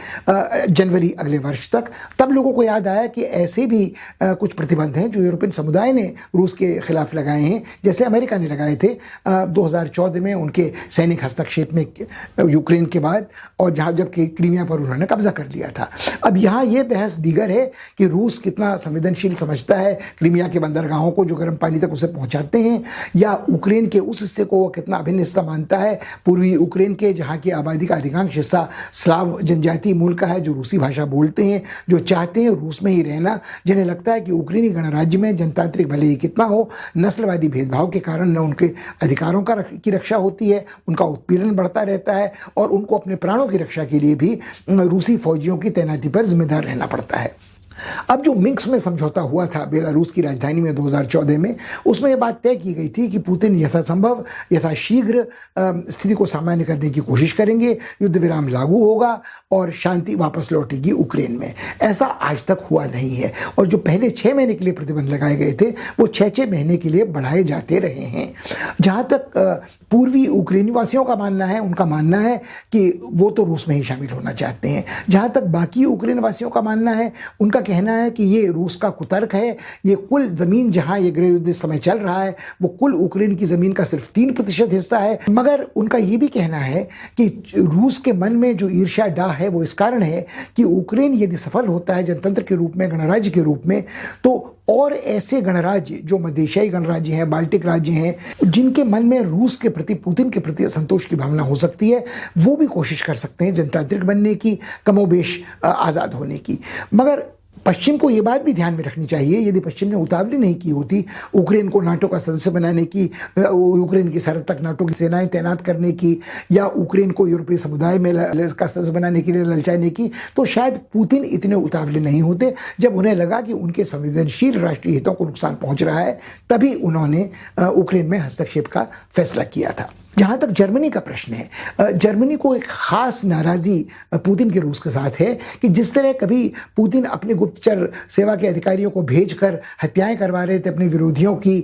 जनवरी अगले वर्ष तक। तब लोगों को याद आया कि ऐसे भी कुछ प्रतिबंध हैं जो यूरोपियन समुदाय ने रूस के खिलाफ लगाए हैं, जैसे अमेरिका ने लगाए थे 2014 में उनके सैनिक हस्तक्षेप में यूक्रेन के बाद, और जहाँ जबकि क्रीमिया पर उन्होंने कब्जा कर लिया था। अब यहाँ ये बहस दीगर है कि रूस कितना संवेदनशील समझता है क्रीमिया के बंदरगाहों को जो गर्म पानी तक उसे पहुंचाते हैं, या यूक्रेन के उस हिस्से को वो कितना अभिन्न हिस्सा मानता है पूर्वी यूक्रेन के, जहाँ की आबादी का अधिकांश हिस्सा स्लाव जनजातीय मूल का है, जो रूसी भाषा बोलते हैं, जो चाहते हैं रूस में ही रहना, जिन्हें लगता है कि यूक्रेनी गणराज्य में जनतांत्रिक भले ही कितना हो, नस्लवादी भेदभाव के कारण न उनके अधिकारों की रक्षा होती है, उनका उत्पीड़न बढ़ता रहता है और उनको अपने प्राणों की रक्षा के लिए भी रूसी फौजियों की तैनाती पर जिम्मेदार रहना पड़ता है। अब जो मिन्स्क में समझौता हुआ था बेलारूस की राजधानी में 2014 में, उसमें यह बात तय की गई थी कि पुतिन यथासंभव यथाशीघ्र स्थिति को सामान्य करने की कोशिश करेंगे, युद्ध विराम लागू होगा और शांति वापस लौटेगी यूक्रेन में। ऐसा आज तक हुआ नहीं है और जो पहले 6 महीने के लिए प्रतिबंध लगाए गए थे वो 6-6 महीने के लिए बढ़ाए जाते रहे हैं। जहाँ तक पूर्वी यूक्रेनी वासियों का मानना है, उनका मानना है कि वो तो रूस में ही शामिल होना चाहते हैं। जहाँ तक बाकी यूक्रेन वासियों का मानना है, उनका कहना है कि ये रूस का कुतर्क है, ये कुल ज़मीन जहां ये गृह युद्ध इस समय चल रहा है वो कुल यूक्रेन की ज़मीन का सिर्फ 3% हिस्सा है। मगर उनका ये भी कहना है कि रूस के मन में जो ईर्ष्या डाह है वो इस कारण है कि यूक्रेन यदि सफल होता है जनतंत्र के रूप में, गणराज्य के रूप में, तो और ऐसे गणराज्य जो मध्य एशियाई गणराज्य हैं, बाल्टिक राज्य हैं, जिनके मन में रूस के प्रति, पुतिन के प्रति असंतोष की भावना हो सकती है, वो भी कोशिश कर सकते हैं जनतांत्रिक बनने की, कमोबेश आज़ाद होने की। मगर पश्चिम को ये बात भी ध्यान में रखनी चाहिए, यदि पश्चिम ने उतावली नहीं की होती यूक्रेन को नाटो का सदस्य बनाने की, यूक्रेन की सरहद तक नाटो की सेनाएं तैनात करने की, या यूक्रेन को यूरोपीय समुदाय में का सदस्य बनाने के लिए ललचाने की, तो शायद पुतिन इतने उतावले नहीं होते। जब उन्हें लगा कि उनके संवेदनशील राष्ट्रीय हितों को नुकसान पहुंच रहा है, तभी उन्होंने यूक्रेन में हस्तक्षेप का फैसला किया था। जहाँ तक जर्मनी का प्रश्न है, जर्मनी को एक खास नाराज़ी पुतिन के रूस के साथ है कि जिस तरह कभी पुतिन अपने गुप्तचर सेवा के अधिकारियों को भेजकर हत्याएं करवा रहे थे अपने विरोधियों की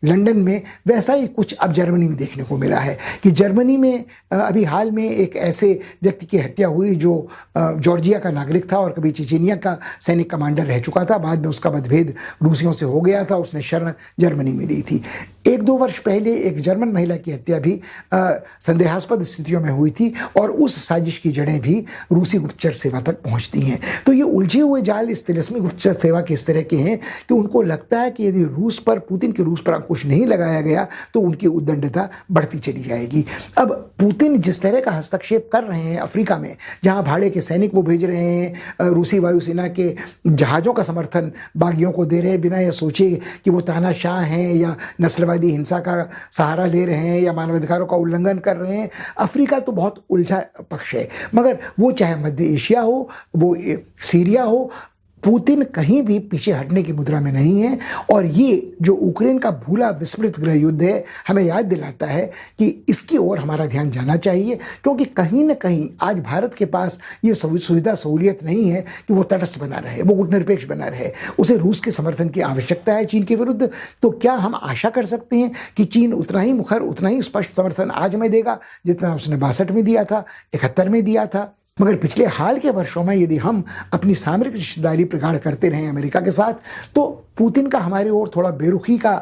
लंदन में, वैसा ही कुछ अब जर्मनी में देखने को मिला है कि जर्मनी में अभी हाल में एक ऐसे व्यक्ति की हत्या हुई जो जॉर्जिया का नागरिक था और कभी चेचेनिया का सैनिक कमांडर रह चुका था। बाद में उसका मतभेद रूसियों से हो गया था, उसने शरण जर्मनी में ली थी। 1-2 वर्ष पहले एक जर्मन महिला की हत्या भी संदेहास्पद स्थितियों में हुई थी और उस साजिश की जड़ें भी रूसी गुप्तचर सेवा तक पहुंचती हैं। तो ये उलझे हुए जाल इस तिलिस्मी गुप्तचर सेवा के इस तरह के हैं कि उनको लगता है कि यदि रूस पर, पुतिन के रूस पर अंकुश नहीं लगाया गया तो उनकी उद्दंडता बढ़ती चली जाएगी। अब पुतिन जिस तरह का हस्तक्षेप कर रहे हैं अफ्रीका में, जहां भाड़े के सैनिक वो भेज रहे हैं, रूसी वायुसेना के जहाज़ों का समर्थन बागियों को दे रहे हैं बिना यह सोचे कि वो तानाशाह हैं या नस्लवादी हिंसा का सहारा ले रहे हैं या मानवाधिकारों का उल्लंघन कर रहे हैं। अफ्रीका तो बहुत उलझा पक्ष है, मगर वो चाहे मध्य एशिया हो, वो सीरिया हो, पुतिन कहीं भी पीछे हटने की मुद्रा में नहीं है। और ये जो यूक्रेन का भूला विस्मृत गृह युद्ध है, हमें याद दिलाता है कि इसकी ओर हमारा ध्यान जाना चाहिए, क्योंकि कहीं ना कहीं आज भारत के पास ये सुविधा सहूलियत नहीं है कि वो तटस्थ बना रहे, वो गुटनिरपेक्ष बना रहे। उसे रूस के समर्थन की आवश्यकता है चीन के विरुद्ध। तो क्या हम आशा कर सकते हैं कि चीन उतना ही मुखर, उतना ही स्पष्ट समर्थन आज में देगा जितना उसने 62 में दिया था, 71 में दिया था? मगर पिछले हाल के वर्षों में यदि हम अपनी सामरिक रिश्तेदारी प्रगाढ़ करते रहे अमेरिका के साथ, तो पुतिन का हमारे ओर थोड़ा बेरुखी का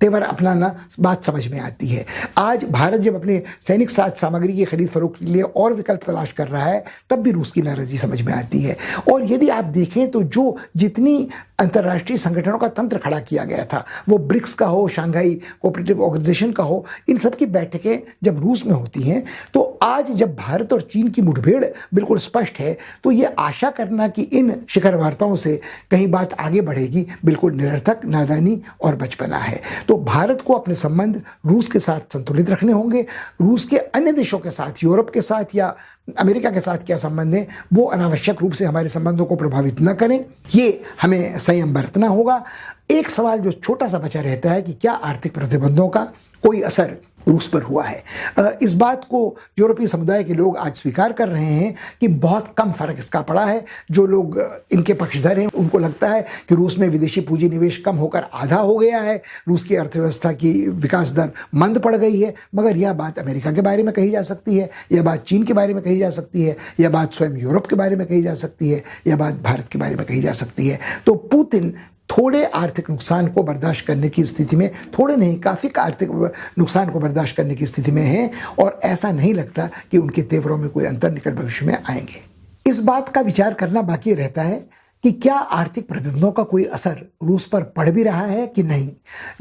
तेवर अपनाना बात समझ में आती है। आज भारत जब अपने सैनिक साज सामग्री की खरीद फरोख्त के लिए और विकल्प तलाश कर रहा है, तब भी रूस की नाराजगी समझ में आती है। और यदि आप देखें तो जो जितनी अंतर्राष्ट्रीय संगठनों का तंत्र खड़ा किया गया था, वो ब्रिक्स का हो, शंघाई कोऑपरेटिव ऑर्गेनाइजेशन का हो, इन सब की बैठकें जब रूस में होती हैं, तो आज जब भारत और चीन की मुठभेड़ बिल्कुल स्पष्ट है, तो ये आशा करना कि इन शिखर वार्ताओं से कहीं बात आगे बढ़ेगी, बिल्कुल निरर्थक, नादानी और बचपना है। तो भारत को अपने संबंध रूस के साथ संतुलित रखने होंगे। रूस के अन्य देशों के साथ, यूरोप के साथ या अमेरिका के साथ क्या संबंध है, वो अनावश्यक रूप से हमारे संबंधों को प्रभावित न करें, ये हमें संयम बरतना होगा। एक सवाल जो छोटा सा बचा रहता है कि क्या आर्थिक प्रतिबंधों का कोई असर रूस पर हुआ है। इस बात को यूरोपीय समुदाय के लोग आज स्वीकार कर रहे हैं कि बहुत कम फर्क इसका पड़ा है। जो लोग इनके पक्षधर हैं उनको लगता है कि रूस में विदेशी पूंजी निवेश कम होकर आधा हो गया है, रूस की अर्थव्यवस्था की विकास दर मंद पड़ गई है। मगर यह बात अमेरिका के बारे में कही जा सकती है, यह बात चीन के बारे में कही जा सकती है, यह बात स्वयं यूरोप के बारे में कही जा सकती है, यह बात भारत के बारे में कही जा सकती है। तो पुतिन थोड़े आर्थिक नुकसान को बर्दाश्त करने की स्थिति में, थोड़े नहीं काफ़ी आर्थिक नुकसान को बर्दाश्त करने की स्थिति में हैं, और ऐसा नहीं लगता कि उनके तेवरों में कोई अंतर निकट भविष्य में आएंगे। इस बात का विचार करना बाकी रहता है कि क्या आर्थिक प्रतिबंधों का कोई असर रूस पर पड़ भी रहा है कि नहीं।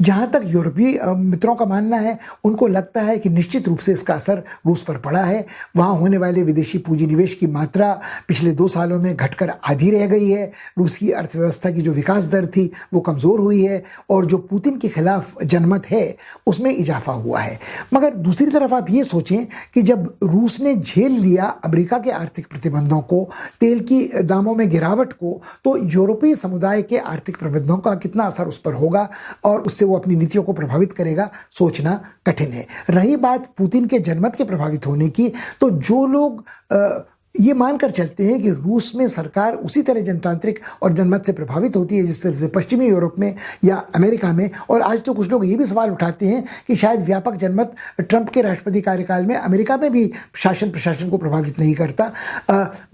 जहाँ तक यूरोपीय मित्रों का मानना है, उनको लगता है कि निश्चित रूप से इसका असर रूस पर पड़ा है। वहाँ होने वाले विदेशी पूंजी निवेश की मात्रा पिछले 2 सालों में घटकर आधी रह गई है। रूस की अर्थव्यवस्था की जो विकास दर थी वो कमज़ोर हुई है, और जो पुतिन के खिलाफ जनमत है उसमें इजाफा हुआ है। मगर दूसरी तरफ आप ये सोचें कि जब रूस ने झेल लिया अमेरिका के आर्थिक प्रतिबंधों को, तेल की दामों में गिरावट को, तो यूरोपीय समुदाय के आर्थिक प्रतिबंधों का कितना असर उस पर होगा और उससे वो अपनी नीतियों को प्रभावित करेगा, सोचना कठिन है। रही बात पुतिन के जनमत के प्रभावित होने की, तो जो लोग ये मानकर चलते हैं कि रूस में सरकार उसी तरह जनतांत्रिक और जनमत से प्रभावित होती है जिस तरह से पश्चिमी यूरोप में या अमेरिका में। और आज तो कुछ लोग ये भी सवाल उठाते हैं कि शायद व्यापक जनमत ट्रंप के राष्ट्रपति कार्यकाल में अमेरिका में भी शासन प्रशासन को प्रभावित नहीं करता।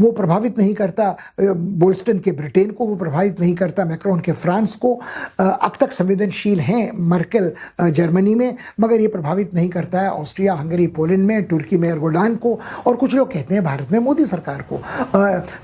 वो प्रभावित नहीं करता बोल्स्टन के ब्रिटेन को, वो प्रभावित नहीं करता मैक्रोन के फ्रांस को। अब तक संवेदनशील हैं मर्केल जर्मनी में, मगर ये प्रभावित नहीं करता है ऑस्ट्रिया, हंगरी, पोलैंड में, तुर्की में एर्डोगान को, और कुछ लोग कहते हैं भारत में मोदी सरकार को।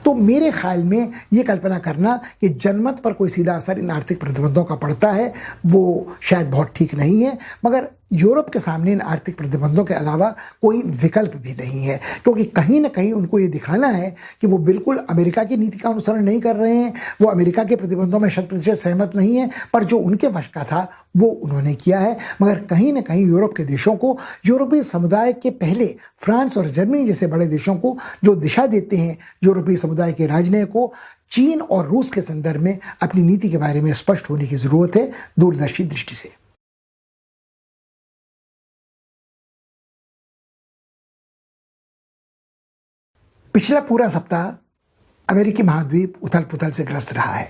तो मेरे ख्याल में ये कल्पना करना कि जनमत पर कोई सीधा असर इन आर्थिक प्रतिबंधों का पड़ता है वो शायद बहुत ठीक नहीं है। मगर यूरोप के सामने इन आर्थिक प्रतिबंधों के अलावा कोई विकल्प भी नहीं है, क्योंकि कहीं ना कहीं उनको ये दिखाना है कि वो बिल्कुल अमेरिका की नीति का अनुसरण नहीं कर रहे हैं, वो अमेरिका के प्रतिबंधों में 100% सहमत नहीं है, पर जो उनके वश का था वो उन्होंने किया है। मगर कहीं ना कहीं यूरोप के देशों को, यूरोपीय समुदाय के पहले फ्रांस और जर्मनी जैसे बड़े देशों को जो दिशा देते हैं यूरोपीय समुदाय के राजनयिक को, चीन और रूस के संदर्भ में अपनी नीति के बारे में स्पष्ट होने की जरूरत है दूरदर्शी दृष्टि से। पिछला पूरा सप्ताह अमेरिकी महाद्वीप उथल पुथल से ग्रस्त रहा है।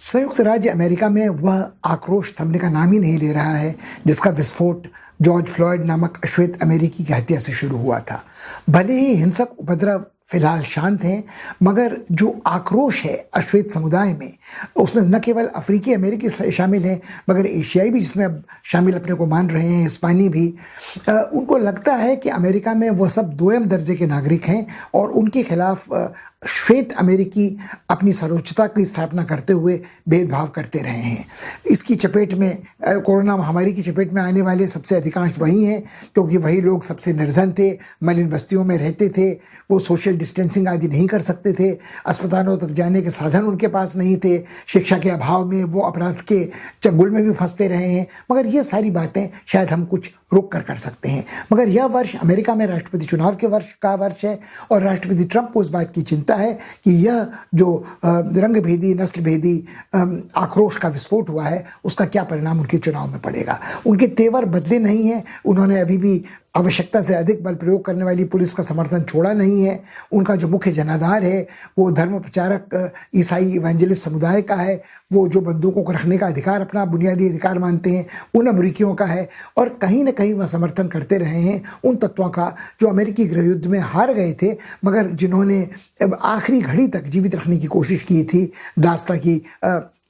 संयुक्त राज्य अमेरिका में वह आक्रोश थमने का नाम ही नहीं ले रहा है जिसका विस्फोट जॉर्ज फ्लॉयड नामक अश्वेत अमेरिकी की हत्या से शुरू हुआ था। भले ही हिंसक उपद्रव फिलहाल शांत हैं, मगर जो आक्रोश है अश्वेत समुदाय में, उसमें न केवल अफ्रीकी अमेरिकी शामिल हैं मगर एशियाई भी जिसमें अब शामिल अपने को मान रहे हैं, हिस्पानी भी। उनको लगता है कि अमेरिका में वह सब दोयम दर्जे के नागरिक हैं और उनके खिलाफ श्वेत अमेरिकी अपनी सर्वोच्चता की स्थापना करते हुए भेदभाव करते रहे हैं। इसकी चपेट में, कोरोना महामारी की चपेट में आने वाले सबसे अधिकांश वही हैं, क्योंकि वही लोग सबसे निर्धन थे, मलिन बस्तियों में रहते थे, वो सोशल डिस्टेंसिंग आदि नहीं कर सकते थे, अस्पतालों तक जाने के साधन उनके पास नहीं थे, शिक्षा के अभाव में वो अपराध के चंगुल में भी फंसते रहे हैं। मगर ये सारी बातें शायद हम कुछ रुक कर सकते हैं। मगर यह वर्ष अमेरिका में राष्ट्रपति चुनाव के वर्ष है और राष्ट्रपति ट्रंप को इस बात की चिंता है कि यह जो रंगभेदी, नस्लभेदी आक्रोश का विस्फोट हुआ है उसका क्या परिणाम उनके चुनाव में पड़ेगा। उनके तेवर बदले नहीं हैं, उन्होंने अभी भी आवश्यकता से अधिक बल प्रयोग करने वाली पुलिस का समर्थन छोड़ा नहीं है। उनका जो मुख्य जनाधार है वो धर्म प्रचारक ईसाई इवेंजलिस्ट समुदाय का है, वो जो बंदूकों को रखने का अधिकार अपना बुनियादी अधिकार मानते हैं उन अमरीकियों का है, और कहीं ना कहीं वह समर्थन करते रहे हैं उन तत्वों का जो अमेरिकी गृह युद्ध में हार गए थे मगर जिन्होंने अब आखिरी घड़ी तक जीवित रखने की कोशिश की थी दास्ता की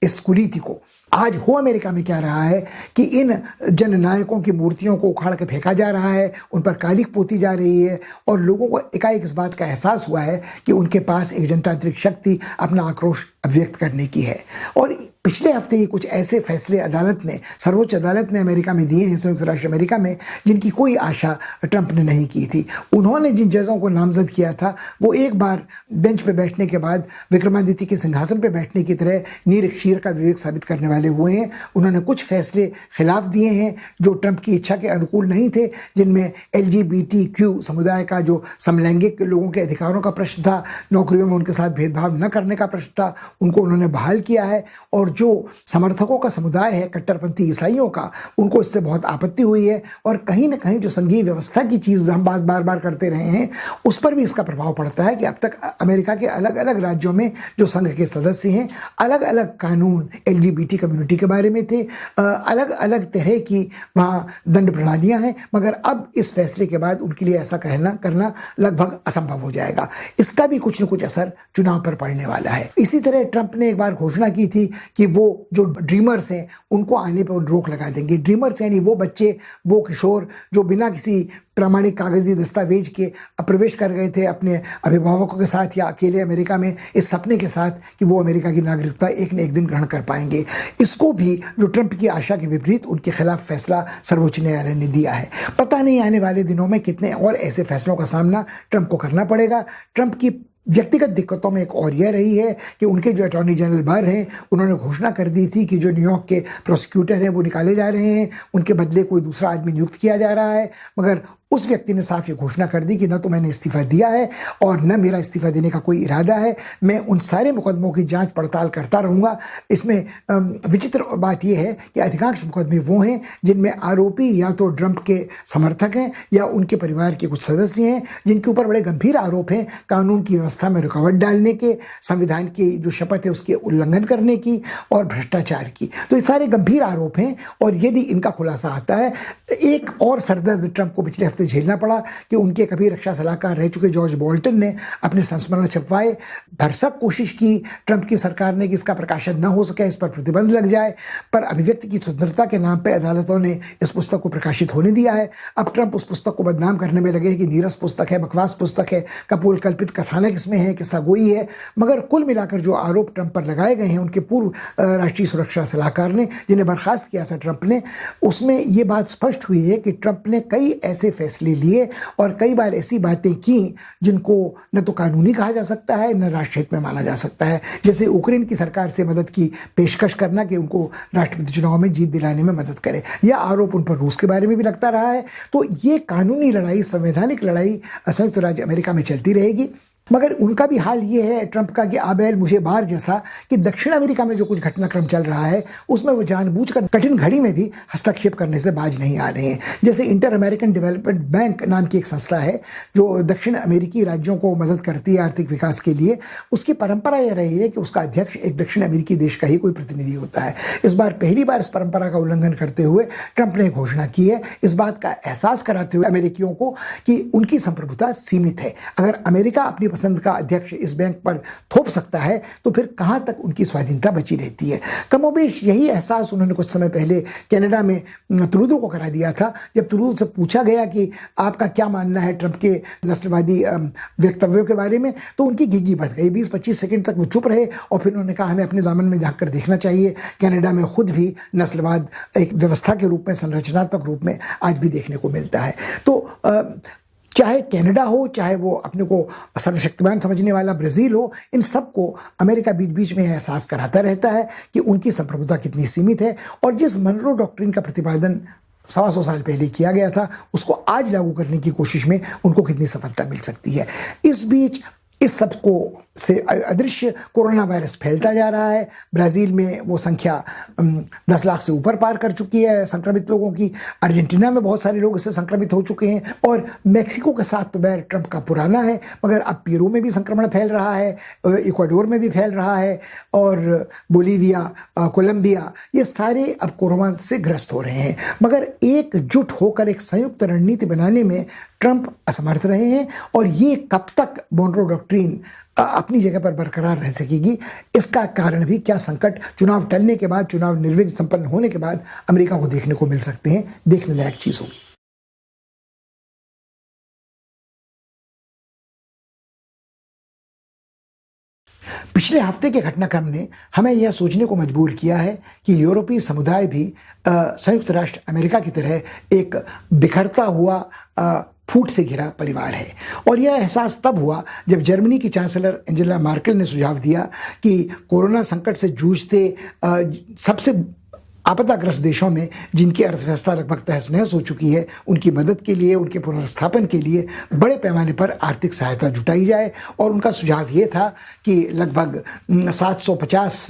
इस कुरीति को। आज हो अमेरिका में क्या रहा है कि इन जननायकों की मूर्तियों को उखाड़ के फेंका जा रहा है, उन पर कालिक पोती जा रही है और लोगों को एकाएक इस बात का एहसास हुआ है कि उनके पास एक जनतांत्रिक शक्ति अपना आक्रोश अभिव्यक्त करने की है। और पिछले हफ्ते ही कुछ ऐसे फैसले अदालत ने, सर्वोच्च अदालत ने अमेरिका में दिए हैं, संयुक्त राष्ट्र अमेरिका में, जिनकी कोई आशा ट्रंप ने नहीं की थी। उन्होंने जिन जजों को नामजद किया था वो एक बार बेंच पे बैठने के बाद विक्रमादित्य के सिंहासन पे बैठने की तरह नीर क्षीर का विवेक साबित करने वाले हुए हैं। उन्होंने कुछ फैसले खिलाफ दिए हैं जो ट्रंप की इच्छा के अनुकूल नहीं थे, जिनमें LGBTQ समुदाय का जो समलैंगिक लोगों के अधिकारों का प्रश्न था, नौकरियों में उनके साथ भेदभाव न करने का प्रश्न था, उनको उन्होंने बहाल किया है। और जो समर्थकों का समुदाय है कट्टरपंथी ईसाइयों का, उनको इससे बहुत आपत्ति हुई है। और कहीं ना कहीं जो संघीय व्यवस्था की चीज़ हम बार बार करते रहे हैं उस पर भी इसका प्रभाव पड़ता है कि अब तक अमेरिका के अलग अलग राज्यों में जो संघ के सदस्य हैं अलग अलग कानून LGBT कम्युनिटी के बारे में थे, अलग अलग तरह की वहाँ दंड प्रणालियाँ हैं, मगर अब इस फैसले के बाद उनके लिए ऐसा करना लगभग असंभव हो जाएगा। इसका भी कुछ न कुछ असर चुनाव पर पड़ने वाला है। इसी तरह ट्रंप ने एक बार घोषणा की थी कि वो जो ड्रीमर्स हैं उनको आने पर रोक लगा देंगे। ड्रीमर्स यानी वो बच्चे, वो किशोर जो बिना किसी प्रामाणिक कागजी दस्तावेज के प्रवेश कर गए थे अपने अभिभावकों के साथ या अकेले अमेरिका में इस सपने के साथ कि वो अमेरिका की नागरिकता एक न एक दिन ग्रहण कर पाएंगे। इसको भी जो ट्रंप की आशा के विपरीत उनके खिलाफ फैसला सर्वोच्च न्यायालय ने दिया है। पता नहीं आने वाले दिनों में कितने और ऐसे फैसलों का सामना ट्रंप को करना पड़ेगा। ट्रंप की व्यक्तिगत दिक्कतों में एक और यह रही है कि उनके जो अटॉर्नी जनरल बार हैं उन्होंने घोषणा कर दी थी कि जो न्यूयॉर्क के प्रोसिक्यूटर हैं वो निकाले जा रहे हैं, उनके बदले कोई दूसरा आदमी नियुक्त किया जा रहा है। मगर उस व्यक्ति ने साफ ये घोषणा कर दी कि न तो मैंने इस्तीफा दिया है और न मेरा इस्तीफा देने का कोई इरादा है, मैं उन सारे मुकदमों की जांच पड़ताल करता रहूँगा। इसमें विचित्र बात यह है कि अधिकांश मुकदमे वो हैं जिनमें आरोपी या तो ट्रंप के समर्थक हैं या उनके परिवार के कुछ सदस्य हैं, जिनके ऊपर बड़े गंभीर आरोप हैं कानून की व्यवस्था में रुकावट डालने के, संविधान की जो शपथ है उसके उल्लंघन करने की और भ्रष्टाचार की। तो ये सारे गंभीर आरोप हैं और यदि इनका खुलासा आता है, एक और सरदर्द ट्रंप को पिछले हफ्ते झेलना पड़ा कि उनके कभी रक्षा सलाहकार रह चुके जॉर्ज बोल्टन ने अपने संस्मरण छपवाए। भरसक कोशिश की ट्रंप की सरकार ने कि इसका प्रकाशन न हो सके, इस पर प्रतिबंध लग जाए, पर अभिव्यक्ति की स्वतंत्रता के नाम पर अदालतों ने इस पुस्तक को प्रकाशित होने दिया है। अब ट्रंप उस पुस्तक को बदनाम करने में लगे कि नीरस पुस्तक है, बकवास पुस्तक है, कपोल कल्पित कथानक इसमें है, किस्सा गोई है। मगर कुल मिलाकर जो आरोप ट्रंप पर लगाए गए हैं उनके पूर्व राष्ट्रीय सुरक्षा सलाहकार ने, जिन्हें बर्खास्त किया था ट्रंप ने, उसमें ये बात स्पष्ट हुई है कि ट्रंप ने कई ऐसे फैसले लिए और कई बार ऐसी बातें की जिनको न तो कानूनी कहा जा सकता है न राष्ट्रहित में माना जा सकता है। जैसे यूक्रेन की सरकार से मदद की पेशकश करना कि उनको राष्ट्रपति चुनाव में जीत दिलाने में मदद करे, यह आरोप उन पर रूस के बारे में भी लगता रहा है। तो ये कानूनी लड़ाई, संवैधानिक लड़ाई संयुक्त राज्य अमेरिका में चलती रहेगी। मगर उनका भी हाल ये है ट्रंप का कि आबेल मुझे बार जैसा कि दक्षिण अमेरिका में जो कुछ घटनाक्रम चल रहा है उसमें वो जानबूझकर कठिन घड़ी में भी हस्तक्षेप करने से बाज नहीं आ रहे हैं। जैसे इंटर अमेरिकन डेवलपमेंट बैंक नाम की एक संस्था है जो दक्षिण अमेरिकी राज्यों को मदद करती है आर्थिक विकास के लिए। उसकी परंपरा यह रही है कि उसका अध्यक्ष एक दक्षिण अमेरिकी देश का ही कोई प्रतिनिधि होता है। इस बार पहली बार इस परंपरा का उल्लंघन करते हुए ट्रंप ने घोषणा की है, इस बात का एहसास कराते हुए अमेरिकियों को कि उनकी संप्रभुता सीमित है। अगर अमेरिका अपनी पसंद का अध्यक्ष इस बैंक पर थोप सकता है तो फिर कहां तक उनकी स्वाधीनता बची रहती है। कमोबेश यही एहसास उन्होंने कुछ समय पहले कनाडा में ट्रूडो को करा दिया था। जब ट्रूडो से पूछा गया कि आपका क्या मानना है ट्रंप के नस्लवादी वक्तव्यों के बारे में, तो उनकी घिघी बढ़ गई। 20-25 सेकंड तक वो चुप रहे और फिर उन्होंने कहा हमें अपने दामन में झांक कर देखना चाहिए। कनाडा में खुद भी नस्लवाद एक व्यवस्था के रूप में, संरचनात्मक रूप में आज भी देखने को मिलता है। तो चाहे कनाडा हो, चाहे वो अपने को सर्वशक्तिमान समझने वाला ब्राज़ील हो, इन सबको अमेरिका बीच बीच में एहसास कराता रहता है कि उनकी संप्रभुता कितनी सीमित है। और जिस मनरो डॉक्ट्रिन का प्रतिपादन 125 साल पहले किया गया था उसको आज लागू करने की कोशिश में उनको कितनी सफलता मिल सकती है। इस बीच इस सब को से अदृश्य कोरोना वायरस फैलता जा रहा है। ब्राज़ील में वो संख्या 10 लाख से ऊपर पार कर चुकी है संक्रमित लोगों की। अर्जेंटीना में बहुत सारे लोग इससे संक्रमित हो चुके हैं और मेक्सिको के साथ तो बैर ट्रंप का पुराना है, मगर अब पेरू में भी संक्रमण फैल रहा है, इक्वाडोर में भी फैल रहा है और बोलीविया, कोलंबिया, ये सारे अब कोरोना से ग्रस्त हो रहे हैं। मगर एकजुट होकर एक संयुक्त रणनीति बनाने में ट्रंप असमर्थ रहे हैं और ये कब तक मोनरो डॉक्ट्रिन अपनी जगह पर बरकरार रह सकेगी, इसका कारण भी क्या संकट चुनाव टलने के बाद, चुनाव निर्विघ्न संपन्न होने के बाद अमेरिका को देखने को मिल सकते हैं। देखने लायक चीज होगी। पिछले हफ्ते के घटनाक्रम ने हमें यह सोचने को मजबूर किया है कि यूरोपीय समुदाय भी संयुक्त राष्ट्र अमेरिका की तरह एक बिखरता हुआ फूट से घिरा परिवार है। और यह एहसास तब हुआ जब जर्मनी की चांसलर एंजेला मार्केल ने सुझाव दिया कि कोरोना संकट से जूझते सबसे आपदाग्रस्त देशों में जिनकी अर्थव्यवस्था लगभग तहस नहस हो चुकी है, उनकी मदद के लिए, उनके पुनर्स्थापन के लिए बड़े पैमाने पर आर्थिक सहायता जुटाई जाए। और उनका सुझाव ये था कि लगभग 750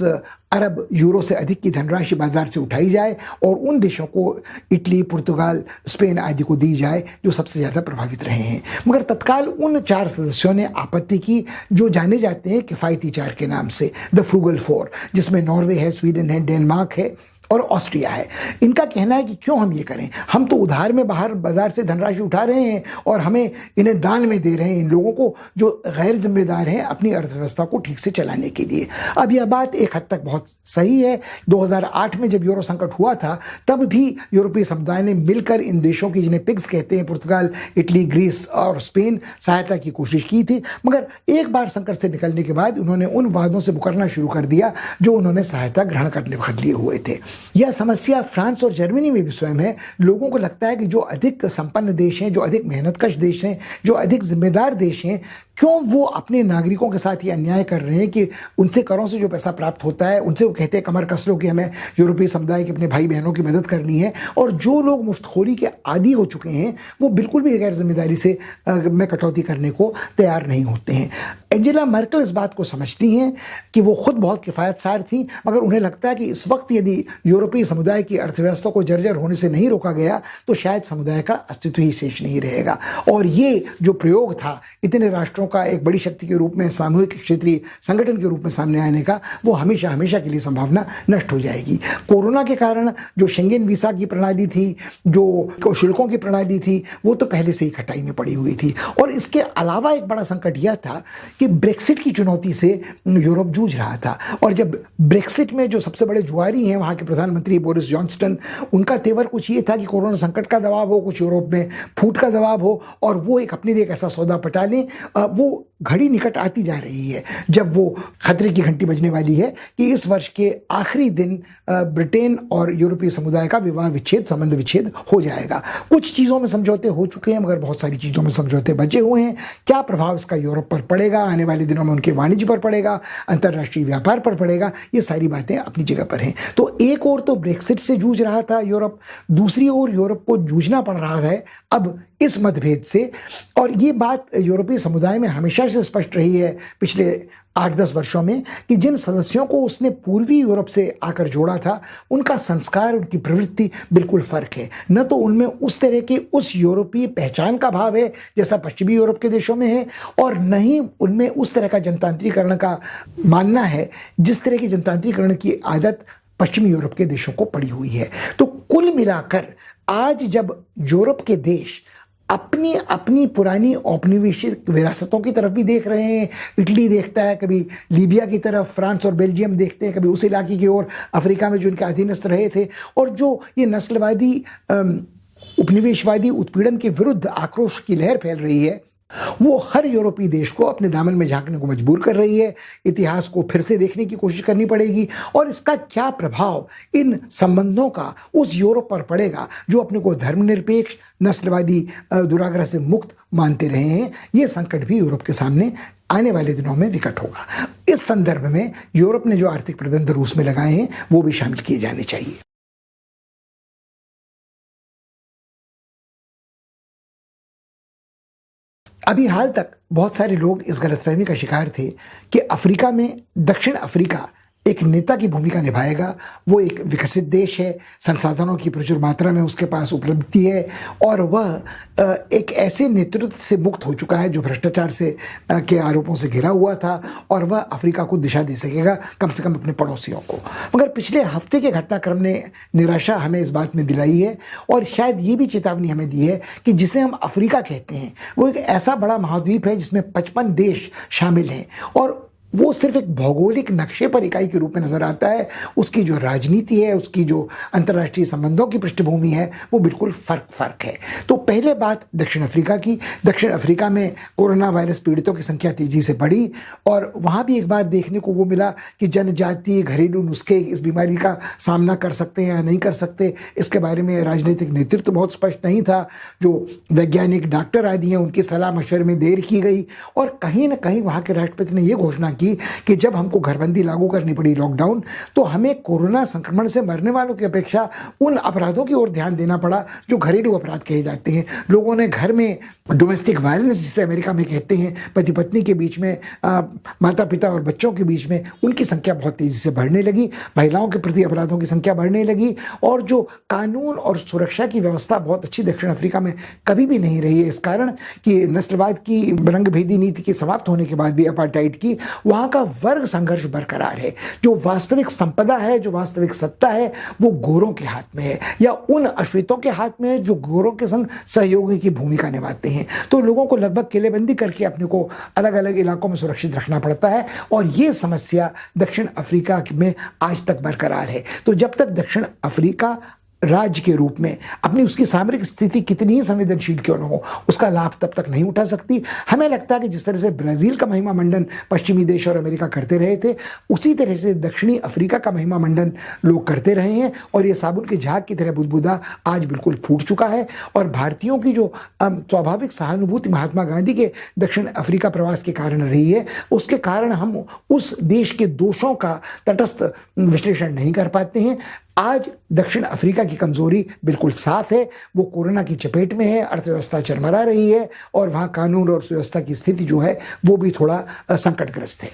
अरब यूरो से अधिक की धनराशि बाजार से उठाई जाए और उन देशों को, इटली, पुर्तगाल, स्पेन आदि को दी जाए जो सबसे ज़्यादा प्रभावित रहे हैं। मगर तत्काल उन 4 सदस्यों ने आपत्ति की जो जाने जाते हैं किफ़ायती 4 के नाम से, द फ्रूगल 4, जिसमें नॉर्वे है, स्वीडन है, डेनमार्क है और ऑस्ट्रिया है। इनका कहना है कि क्यों हम ये करें, हम तो उधार में बाहर बाजार से धनराशि उठा रहे हैं और हमें इन्हें दान में दे रहे हैं, इन लोगों को जो गैर जिम्मेदार हैं अपनी अर्थव्यवस्था को ठीक से चलाने के लिए। अब यह बात एक हद तक बहुत सही है। 2008 में जब यूरो संकट हुआ था तब भी यूरोपीय समुदाय ने मिलकर इन देशों की, जिन्हें पिग्स कहते हैं, पुर्तगाल, इटली, ग्रीस और स्पेन, सहायता की कोशिश की थी। मगर एक बार संकट से निकलने के बाद उन्होंने उन वादों से मुकरना शुरू कर दिया जो उन्होंने सहायता ग्रहण करने पर लिए हुए थे। यह समस्या फ्रांस और जर्मनी में भी स्वयं है। लोगों को लगता है कि जो अधिक संपन्न देश हैं, जो अधिक मेहनतकश देश हैं, जो अधिक जिम्मेदार देश हैं, क्यों वो अपने नागरिकों के साथ ये अन्याय कर रहे हैं कि उनसे करों से जो पैसा प्राप्त होता है उनसे वो कहते हैं कमर कस लो कि हमें यूरोपीय समुदाय के अपने भाई बहनों की मदद करनी है, और जो लोग मुफ्तखोरी के आदी हो चुके हैं वो बिल्कुल भी गैर जिम्मेदारी से में कटौती करने को तैयार नहीं होते हैं। एंजेला मर्केल इस बात को समझती हैं कि वो खुद बहुत किफ़ायतसार थी, मगर उन्हें लगता है कि इस वक्त यदि यूरोपीय समुदाय की अर्थव्यवस्था को जर्जर होने से नहीं रोका गया तो शायद समुदाय का अस्तित्व ही शेष नहीं रहेगा। और ये जो प्रयोग था इतने राष्ट्रों का एक बड़ी शक्ति के रूप में, सामूहिक क्षेत्रीय संगठन के रूप में सामने आने का, वो हमेशा हमेशा के लिए संभावना नष्ट हो जाएगी। कोरोना के कारण जो शेंगेन वीसा की प्रणाली थी, जो शुल्कों की प्रणाली थी, वो तो पहले से ही खटाई में पड़ी हुई थी। और इसके अलावा एक बड़ा संकट यह था कि ब्रेक्सिट की चुनौती से यूरोप जूझ रहा था। और जब ब्रेक्सिट में जो सबसे बड़े जुआरी हैं वहाँ के प्रधानमंत्री बोरिस जॉनसन, उनका तेवर कुछ ये था कि कोरोना संकट का दबाव हो, कुछ यूरोप में फूट का दबाव हो, और वो एक अपने लिए एक ऐसा सौदा पटा लें। वो घड़ी निकट आती जा रही है जब वो खतरे की घंटी बजने वाली है कि इस वर्ष के आखिरी दिन ब्रिटेन और यूरोपीय समुदाय का विवाह विच्छेद, संबंध विच्छेद हो जाएगा। कुछ चीज़ों में समझौते हो चुके हैं मगर बहुत सारी चीज़ों में समझौते बचे हुए हैं। क्या प्रभाव इसका यूरोप पर पड़ेगा, आने वाले दिनों में उनके वाणिज्य पर पड़ेगा, अंतर्राष्ट्रीय व्यापार पर पड़ेगा, ये सारी बातें अपनी जगह पर हैं। तो एक ओर तो ब्रेक्सिट से जूझ रहा था यूरोप, दूसरी ओर यूरोप को जूझना पड़ रहा है अब इस मतभेद से। और ये बात यूरोपीय समुदाय में हमेशा से स्पष्ट रही है पिछले 8-10 वर्षों में कि जिन सदस्यों को उसने पूर्वी यूरोप से आकर जोड़ा था उनका संस्कार, उनकी प्रवृत्ति बिल्कुल फर्क है। न तो उनमें उस तरह की उस यूरोपीय पहचान का भाव है जैसा पश्चिमी यूरोप के देशों में है, और न ही उनमें उस तरह का जनतांत्रिकरण का मानना है जिस तरह की जनतांत्रिकरण की आदत पश्चिमी यूरोप के देशों को पड़ी हुई है। तो कुल मिलाकर आज जब यूरोप के देश अपनी अपनी पुरानी औपनिवेशिक विरासतों की तरफ भी देख रहे हैं, इटली देखता है, कभी लीबिया की तरफ, फ्रांस और बेल्जियम देखते हैं, कभी उस इलाके की ओर, अफ्रीका में जो इनके अधीनस्थ रहे थे, और जो ये नस्लवादी उपनिवेशवादी उत्पीड़न के विरुद्ध आक्रोश की लहर फैल रही है, वो हर यूरोपीय देश को अपने दामन में झांकने को मजबूर कर रही है। इतिहास को फिर से देखने की कोशिश करनी पड़ेगी और इसका क्या प्रभाव इन संबंधों का उस यूरोप पर पड़ेगा जो अपने को धर्मनिरपेक्ष, नस्लवादी दुराग्रह से मुक्त मानते रहे हैं। ये संकट भी यूरोप के सामने आने वाले दिनों में विकट होगा। इस संदर्भ में यूरोप ने जो आर्थिक प्रतिबंध रूस में लगाए हैं वो भी शामिल किए जाने चाहिए। अभी हाल तक बहुत सारे लोग इस गलतफहमी का शिकार थे कि अफ्रीका में दक्षिण अफ्रीका एक नेता की भूमिका निभाएगा। वो एक विकसित देश है, संसाधनों की प्रचुर मात्रा में उसके पास उपलब्धि है, और वह एक ऐसे नेतृत्व से मुक्त हो चुका है जो भ्रष्टाचार से के आरोपों से घिरा हुआ था, और वह अफ्रीका को दिशा दे सकेगा कम से कम अपने पड़ोसियों को। मगर पिछले हफ्ते के घटनाक्रम ने निराशा हमें इस बात में दिलाई है, और शायद ये भी चेतावनी हमें दी है कि जिसे हम अफ्रीका कहते हैं वो एक ऐसा बड़ा महाद्वीप है जिसमें 55 देश शामिल हैं, और वो सिर्फ एक भौगोलिक नक्शे पर इकाई के रूप में नजर आता है। उसकी जो राजनीति है, उसकी जो अंतर्राष्ट्रीय संबंधों की पृष्ठभूमि है, वो बिल्कुल फर्क है। तो पहले बात दक्षिण अफ्रीका की। दक्षिण अफ्रीका में कोरोना वायरस पीड़ितों की संख्या तेजी से बढ़ी, और वहाँ भी एक बार देखने को वो मिला कि जनजातीय घरेलू नुस्खे इस बीमारी का सामना कर सकते हैं या नहीं कर सकते, इसके बारे में राजनीतिक नेतृत्व बहुत स्पष्ट नहीं था। जो वैज्ञानिक डॉक्टर आदि हैं उनकी सलाह मशवरे में देर की गई, और कहीं ना कहीं वहाँ के राष्ट्रपति ने ये घोषणा की कि जब हमको घरबंदी लागू करनी पड़ी, लॉकडाउन, तो हमें कोरोना संक्रमण से मरने वालों की अपेक्षा उन अपराधों की ओर ध्यान देना पड़ा जो घरेलू अपराध कहे जाते हैं। लोगों ने घर में डोमेस्टिक वायलेंस जिसे अमेरिका में कहते हैं, पति पत्नी के बीच में, माता पिता और बच्चों के बीच में, उनकी संख्या बहुत तेजी से बढ़ने लगी। महिलाओं के प्रति अपराधों की संख्या बढ़ने लगी, और जो कानून और सुरक्षा की व्यवस्था बहुत अच्छी दक्षिण अफ्रीका में कभी भी नहीं रही है, इस कारण कि नस्लवाद की रंगभेदी नीति के समाप्त होने के बाद भी, अपार्टाइड की, वहाँ का वर्ग संघर्ष बरकरार है। जो वास्तविक संपदा है, जो वास्तविक सत्ता है, वो गोरों के हाथ में है, या उन अश्वेतों के हाथ में है जो गोरों के संग सहयोगी की भूमिका निभाते हैं। तो लोगों को लगभग किलेबंदी करके अपने को अलग अलग इलाकों में सुरक्षित रखना पड़ता है, और ये समस्या दक्षिण अफ्रीका में आज तक बरकरार है। तो जब तक दक्षिण अफ्रीका राज्य के रूप में अपनी उसकी सामरिक स्थिति कितनी ही संवेदनशील क्यों न हो, उसका लाभ तब तक नहीं उठा सकती। हमें लगता है कि जिस तरह से ब्राज़ील का महिमा मंडन पश्चिमी देश और अमेरिका करते रहे थे, उसी तरह से दक्षिणी अफ्रीका का महिमा मंडन लोग करते रहे हैं और ये साबुन के झाग की तरह बुदबुदा आज बिल्कुल फूट चुका है। और भारतीयों की जो स्वाभाविक सहानुभूति महात्मा गांधी के दक्षिण अफ्रीका प्रवास के कारण रही है, उसके कारण हम उस देश के दोषों का तटस्थ विश्लेषण नहीं कर पाते हैं। आज दक्षिण अफ्रीका की कमजोरी बिल्कुल साफ है, वो कोरोना की चपेट में है, अर्थव्यवस्था चरमरा रही है और वहाँ कानून और सुव्यवस्था की स्थिति जो है वो भी थोड़ा संकटग्रस्त है।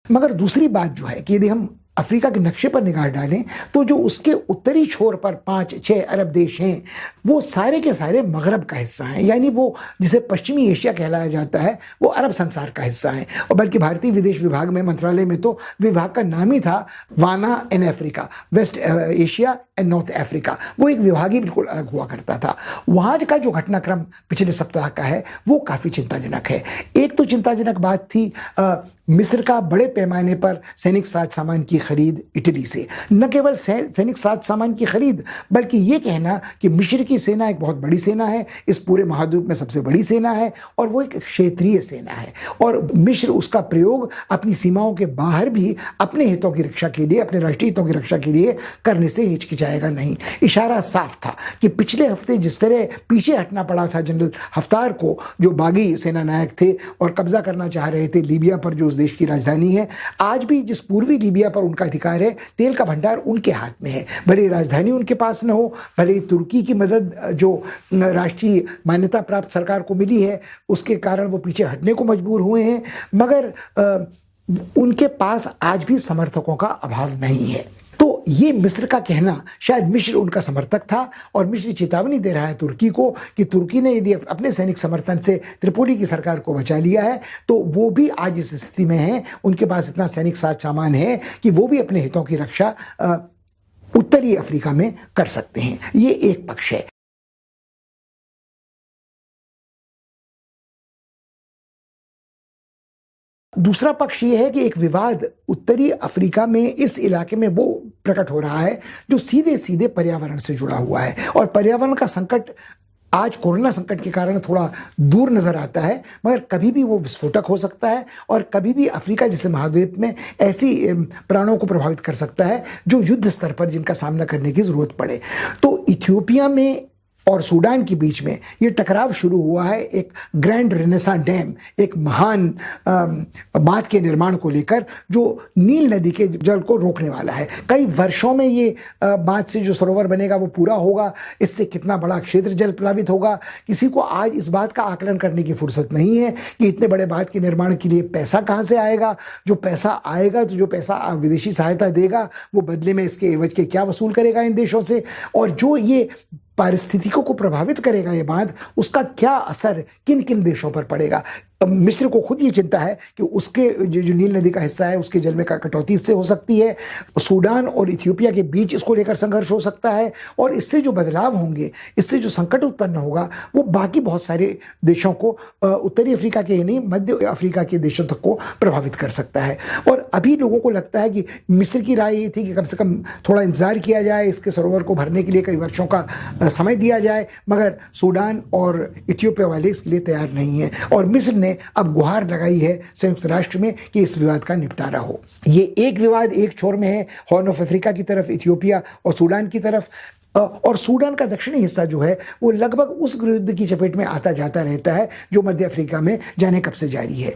मगर दूसरी बात जो है कि यदि हम अफ्रीका के नक्शे पर निगाह डालें तो जो उसके उत्तरी छोर पर 5-6 अरब देश हैं, वो सारे के सारे मगरब का हिस्सा हैं, यानी वो जिसे पश्चिमी एशिया कहलाया जाता है वो अरब संसार का हिस्सा है। और बल्कि भारतीय विदेश विभाग में, मंत्रालय में तो विभाग का नाम ही था वाना and Africa, West Asia and North Africa. वो एक विभाग ही बिल्कुल अलग हुआ करता था। वहाँ का जो घटनाक्रम पिछले सप्ताह का है वो काफ़ी चिंताजनक है। एक तो चिंताजनक बात थी मिस्र का बड़े पैमाने पर सैनिक साज सामान की खरीद इटली से। न केवल सैनिक साज सामान की खरीद, बल्कि ये कहना कि मिस्र की सेना एक बहुत बड़ी सेना है, इस पूरे महाद्वीप में सबसे बड़ी सेना है और वो एक क्षेत्रीय सेना है और मिस्र उसका प्रयोग अपनी सीमाओं के बाहर भी अपने हितों की रक्षा के लिए, अपने राष्ट्रीय हितों की रक्षा के लिए करने से हिचकिचाएगा नहीं। इशारा साफ था कि पिछले हफ्ते जिस तरह पीछे हटना पड़ा था जनरल हफ्तार को, जो बागी सेना नायक थे और कब्जा करना चाह रहे थे लीबिया पर जो देश की राजधानी है, आज भी जिस पूर्वी लीबिया पर उनका अधिकार है, तेल का भंडार उनके हाथ में है। भले राजधानी उनके पास न हो, भले तुर्की की मदद जो राष्ट्रीय मान्यता प्राप्त सरकार को मिली है उसके कारण वो पीछे हटने को मजबूर हुए हैं, मगर उनके पास आज भी समर्थकों का अभाव नहीं है। तो ये मिस्र का कहना, शायद मिस्र उनका समर्थक था और मिस्र चेतावनी दे रहा है तुर्की को कि तुर्की ने यदि अपने सैनिक समर्थन से त्रिपोली की सरकार को बचा लिया है तो वो भी आज इस स्थिति में है, उनके पास इतना सैनिक साज सामान है कि वो भी अपने हितों की रक्षा उत्तरी अफ्रीका में कर सकते हैं। ये एक पक्ष है। दूसरा पक्ष ये है कि एक विवाद उत्तरी अफ्रीका में इस इलाके में वो प्रकट हो रहा है जो सीधे सीधे पर्यावरण से जुड़ा हुआ है और पर्यावरण का संकट आज कोरोना संकट के कारण थोड़ा दूर नजर आता है, मगर कभी भी वो विस्फोटक हो सकता है और कभी भी अफ्रीका जैसे महाद्वीप में ऐसी प्राणों को प्रभावित कर सकता है जो युद्ध स्तर पर जिनका सामना करने की जरूरत पड़े। तो इथियोपिया में और सूडान के बीच में ये टकराव शुरू हुआ है एक ग्रैंड रेनेसां डैम, एक महान बांध के निर्माण को लेकर जो नील नदी के जल को रोकने वाला है। कई वर्षों में ये बांध से जो सरोवर बनेगा वो पूरा होगा, इससे कितना बड़ा क्षेत्र जल प्लावित होगा, किसी को आज इस बात का आकलन करने की फुर्सत नहीं है कि इतने बड़े बांध के निर्माण के लिए पैसा कहाँ से आएगा। जो पैसा आएगा, तो जो पैसा विदेशी सहायता देगा वो बदले में इसके एवज के क्या वसूल करेगा इन देशों से, और जो ये पारिस्थितिकों को प्रभावित करेगा ये बांध, उसका क्या असर किन किन देशों पर पड़ेगा। मिस्र को खुद ये चिंता है कि उसके जो नील नदी का हिस्सा है उसके जल में कटौती इससे हो सकती है, सूडान और इथियोपिया के बीच इसको लेकर संघर्ष हो सकता है और इससे जो बदलाव होंगे, इससे जो संकट उत्पन्न होगा वो बाकी बहुत सारे देशों को, उत्तरी अफ्रीका के ही नहीं मध्य अफ्रीका के देशों तक को प्रभावित कर सकता है। और अभी लोगों को लगता है कि मिस्र की राय ये थी कि कम से कम थोड़ा इंतजार किया जाए, इसके सरोवर को भरने के लिए कई वर्षों का समय दिया जाए, मगर सूडान और इथियोपिया वाले इसके लिए तैयार नहीं है और मिस्र ने अब गुहार लगाई है संयुक्त राष्ट्र में कि इस विवाद का निपटारा हो। ये एक विवाद एक छोर में है, हॉर्न ऑफ अफ्रीका की तरफ इथियोपिया और सूडान की तरफ, और सूडान का दक्षिणी हिस्सा जो है वो लगभग उस युद्ध की चपेट में आता जाता रहता है जो मध्य अफ्रीका में जाने कब से जारी है।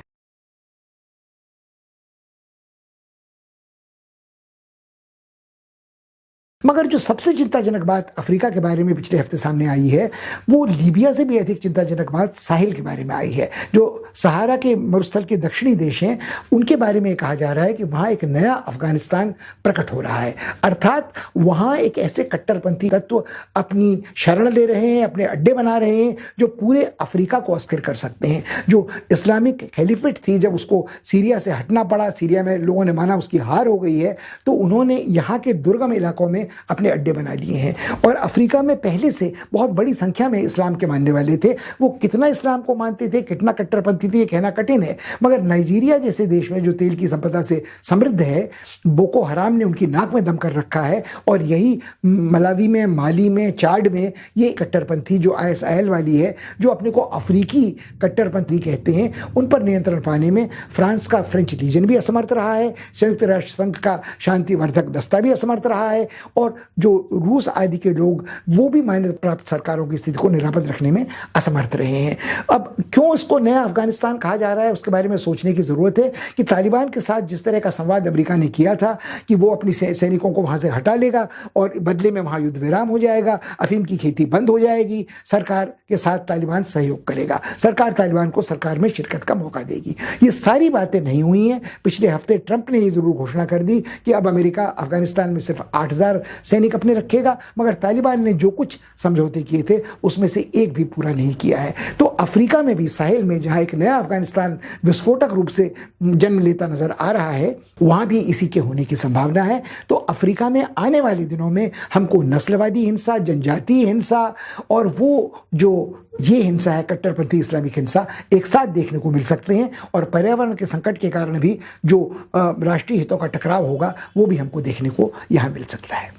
मगर जो सबसे चिंताजनक बात अफ्रीका के बारे में पिछले हफ्ते सामने आई है वो लीबिया से भी अधिक चिंताजनक बात साहिल के बारे में आई है। जो सहारा के मरुस्थल के दक्षिणी देश हैं उनके बारे में कहा जा रहा है कि वहाँ एक नया अफगानिस्तान प्रकट हो रहा है, अर्थात वहाँ एक ऐसे कट्टरपंथी तत्व अपनी शरण ले रहे हैं, अपने अड्डे बना रहे हैं जो पूरे अफ्रीका को अस्थिर कर सकते हैं। जो इस्लामिक खलीफेट थी, जब उसको सीरिया से हटना पड़ा, सीरिया में लोगों ने माना उसकी हार हो गई है, तो उन्होंने यहाँ के दुर्गम इलाकों में अपने अड्डे बना लिए हैं। और अफ्रीका में पहले से बहुत बड़ी संख्या में इस्लाम के मानने वाले थे। वो कितना इस्लाम को मानते थे, कितना कट्टरपंथी थे, ये कहना कठिन है। मगर नाइजीरिया जैसे देश में जो तेल की संपदा से समृद्ध है, बोको हराम ने उनकी नाक में दम कर रखा है। और यही मलावी में, माली में, चाड में ये कट्टरपंथी जो ISIL वाली है, जो अपने को अफ्रीकी कट्टरपंथी कहते हैं, उन पर नियंत्रण पाने में फ्रांस का फ्रेंच लीजन भी असमर्थ रहा है, संयुक्त राष्ट्र संघ का शांतिवर्धक दस्ता भी असमर्थ रहा है, और जो रूस आदि के लोग वो भी मान्यता प्राप्त सरकारों की स्थिति को निरापद रखने में असमर्थ रहे हैं। अब क्यों इसको नया अफगानिस्तान कहा जा रहा है, उसके बारे में सोचने की जरूरत है कि तालिबान के साथ जिस तरह का संवाद अमेरिका ने किया था कि वो अपनी सैनिकों को वहां से हटा लेगा और बदले में वहां युद्ध विराम हो जाएगा, अफीम की खेती बंद हो जाएगी, सरकार के साथ तालिबान सहयोग करेगा, सरकार तालिबान को सरकार में शिरकत का मौका देगी, ये सारी बातें नहीं हुई हैं। पिछले हफ्ते ट्रंप ने ये जरूर घोषणा कर दी कि अब अमेरिका अफगानिस्तान में सिर्फ 8,000 सैनिक अपने रखेगा, मगर तालिबान ने जो कुछ समझौते किए थे उसमें से एक भी पूरा नहीं किया है। तो अफ्रीका में भी, साहेल में, जहां एक नया अफगानिस्तान विस्फोटक रूप से जन्म लेता नजर आ रहा है, वहां भी इसी के होने की संभावना है। तो अफ्रीका में आने वाले दिनों में हमको नस्लवादी हिंसा, जनजातीय हिंसा और वो जो ये हिंसा है, कट्टरपंथी इस्लामिक हिंसा, एक साथ देखने को मिल सकते हैं। और पर्यावरण के संकट के कारण भी जो राष्ट्रीय हितों का टकराव होगा वो भी हमको देखने को यहां मिल सकता है।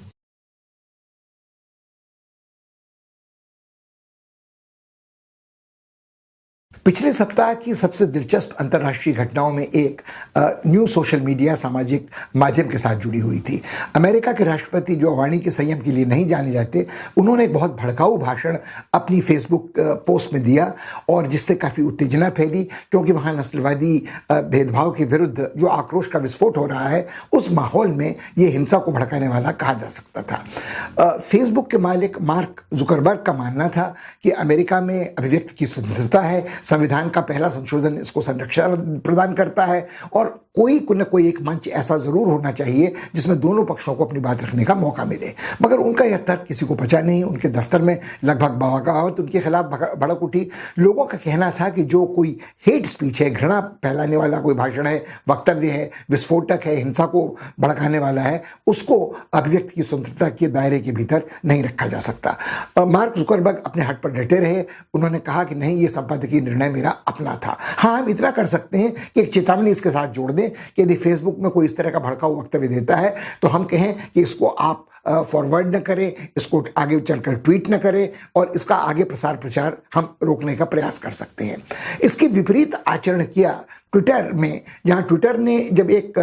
पिछले सप्ताह की सबसे दिलचस्प अंतर्राष्ट्रीय घटनाओं में एक न्यू सोशल मीडिया, सामाजिक माध्यम के साथ जुड़ी हुई थी। अमेरिका के राष्ट्रपति, जो वाणी के संयम के लिए नहीं जाने जाते, उन्होंने एक बहुत भड़काऊ भाषण अपनी फेसबुक पोस्ट में दिया और जिससे काफ़ी उत्तेजना फैली, क्योंकि वहाँ नस्लवादी भेदभाव के विरुद्ध जो आक्रोश का विस्फोट हो रहा है, उस माहौल में ये हिंसा को भड़काने वाला कहा जा सकता था। फेसबुक के मालिक मार्क जुकरबर्ग का मानना था कि अमेरिका में अभिव्यक्ति की स्वतंत्रता है, संविधान का पहला संशोधन इसको संरक्षण प्रदान करता है, और कोई न कोई एक मंच ऐसा जरूर होना चाहिए जिसमें दोनों पक्षों को अपनी बात रखने का मौका मिले। मगर उनका यह तर्क किसी को पचा नहीं। उनके दफ्तर में लगभग बगावत उनके खिलाफ भड़क उठी। लोगों का कहना था कि जो कोई हेट स्पीच है, घृणा फैलाने वाला कोई भाषण है, वक्तव्य है, विस्फोटक है, हिंसा को भड़काने वाला है, उसको अभिव्यक्ति की स्वतंत्रता के दायरे के भीतर नहीं रखा जा सकता। मार्क जुकरबर्ग अपने हट पर डटे रहे। उन्होंने कहा कि नहीं, ये संपादकीय निर्णय मेरा अपना था। हाँ, हम इतना कर सकते हैं कि एक चेतावनी इसके साथ जोड़ दें कि यदि फेसबुक में कोई इस तरह का भड़काऊ वक्तव्य देता है तो हम कहें कि इसको आप फॉरवर्ड न करें, इसको आगे चलकर ट्वीट न करें, और इसका आगे प्रसार प्रचार हम रोकने का प्रयास कर सकते हैं। इसके विपरीत आचरण किया ट्विटर में, जहां ट्विटर ने जब एक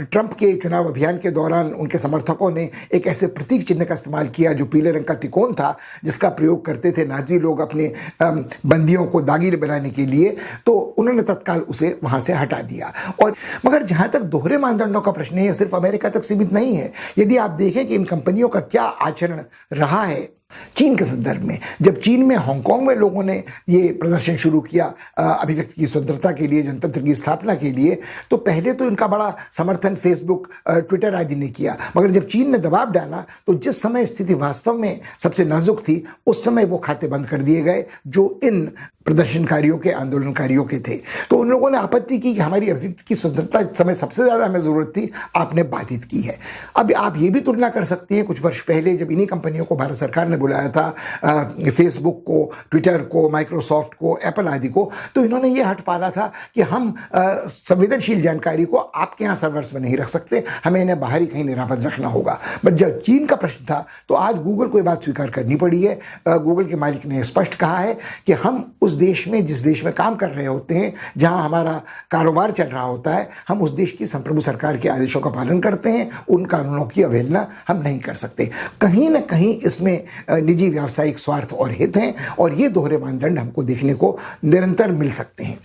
ट्रंप के चुनाव अभियान के दौरान उनके समर्थकों ने एक ऐसे प्रतीक चिन्ह का इस्तेमाल किया जो पीले रंग का तिकोन था, जिसका प्रयोग करते थे नाजी लोग अपने बंदियों को दागी बनाने के लिए, तो उन्होंने तत्काल उसे वहां से हटा दिया। और मगर जहां तक दोहरे मानदंडों का प्रश्न है, सिर्फ अमेरिका तक सीमित नहीं है। यदि आप देखें कि इन कंपनियों का क्या आचरण रहा है चीन के संदर्भ में, जब चीन में, हांगकांग में लोगों ने ये प्रदर्शन शुरू किया अभिव्यक्ति की स्वतंत्रता के लिए, जनतंत्र की स्थापना के लिए, तो पहले तो इनका बड़ा समर्थन फेसबुक, ट्विटर आदि ने किया। मगर जब चीन ने दबाव डाला तो जिस समय स्थिति वास्तव में सबसे नाजुक थी, उस समय वो खाते बंद कर दिए गए जो इन प्रदर्शनकारियों के, आंदोलनकारियों के थे। तो उन लोगों ने आपत्ति की कि हमारी अभिव्यक्ति की स्वतंत्रता समय सबसे ज़्यादा हमें ज़रूरत थी, आपने बाधित की है। अब आप ये भी तुलना कर सकते हैं, कुछ वर्ष पहले जब इन्हीं कंपनियों को भारत सरकार ने बुलाया था, फेसबुक को, ट्विटर को, माइक्रोसॉफ्ट को, एप्पल आदि को, तो इन्होंने ये हट पाला था कि हम संवेदनशील जानकारी को आपके यहाँ सर्वर्स में नहीं रख सकते, हमें इन्हें बाहर ही कहीं निरापद रखना होगा। बट जब चीन का प्रश्न था तो आज गूगल को ये बात स्वीकार करनी पड़ी है। गूगल के मालिक ने स्पष्ट कहा है कि हम उस देश में, जिस देश में काम कर रहे होते हैं, जहां हमारा कारोबार चल रहा होता है, हम उस देश की संप्रभु सरकार के आदेशों का पालन करते हैं, उन कानूनों की अवहेलना हम नहीं कर सकते। कहीं ना कहीं इसमें निजी व्यावसायिक स्वार्थ और हित हैं, और ये दोहरे मानदंड हमको देखने को निरंतर मिल सकते हैं।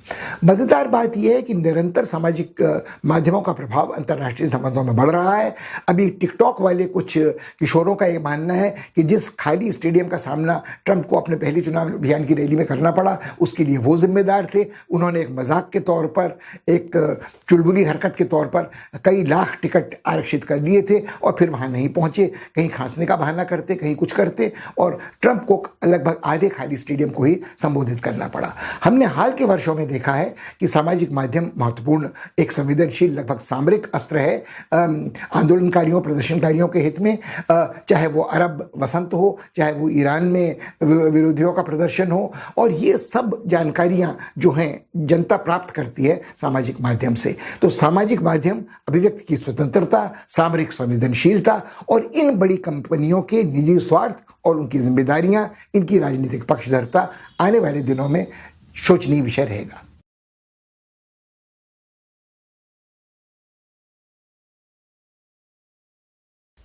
मजेदार बात यह है कि निरंतर सामाजिक माध्यमों का प्रभाव अंतर्राष्ट्रीय संबंधों में बढ़ रहा है। अभी टिकटॉक वाले कुछ किशोरों का यह मानना है कि जिस खाली स्टेडियम का सामना ट्रंप को अपने पहले चुनाव अभियान की रैली में करना पड़ा, उसके लिए वो जिम्मेदार थे। उन्होंने एक मजाक के तौर पर, एक चुलबुली हरकत के तौर पर कई लाख टिकट आरक्षित कर लिए थे और फिर वहां नहीं पहुंचे, कहीं खांसने का बहाना करते, कहीं कुछ करते, और ट्रंप को लगभग आधे खाली स्टेडियम को ही संबोधित करना पड़ा। हमने हाल के वर्षों में देखा है कि सामाजिक माध्यम महत्वपूर्ण एक संवेदनशील लगभग सामरिक अस्त्र है आंदोलनकारियों प्रदर्शनकारियों के हित में, चाहे वो अरब वसंत हो, चाहे वो ईरान में विरोधियों का प्रदर्शन हो, और ये सब जानकारियां जो हैं जनता प्राप्त करती है सामाजिक माध्यम से। तो सामाजिक माध्यम अभिव्यक्ति की स्वतंत्रता, सामरिक संवेदनशीलता और इन बड़ी कंपनियों के निजी स्वार्थ और उनकी जिम्मेदारियां, इनकी राजनीतिक पक्षधरता आने वाले दिनों में सोचनीय विषय रहेगा।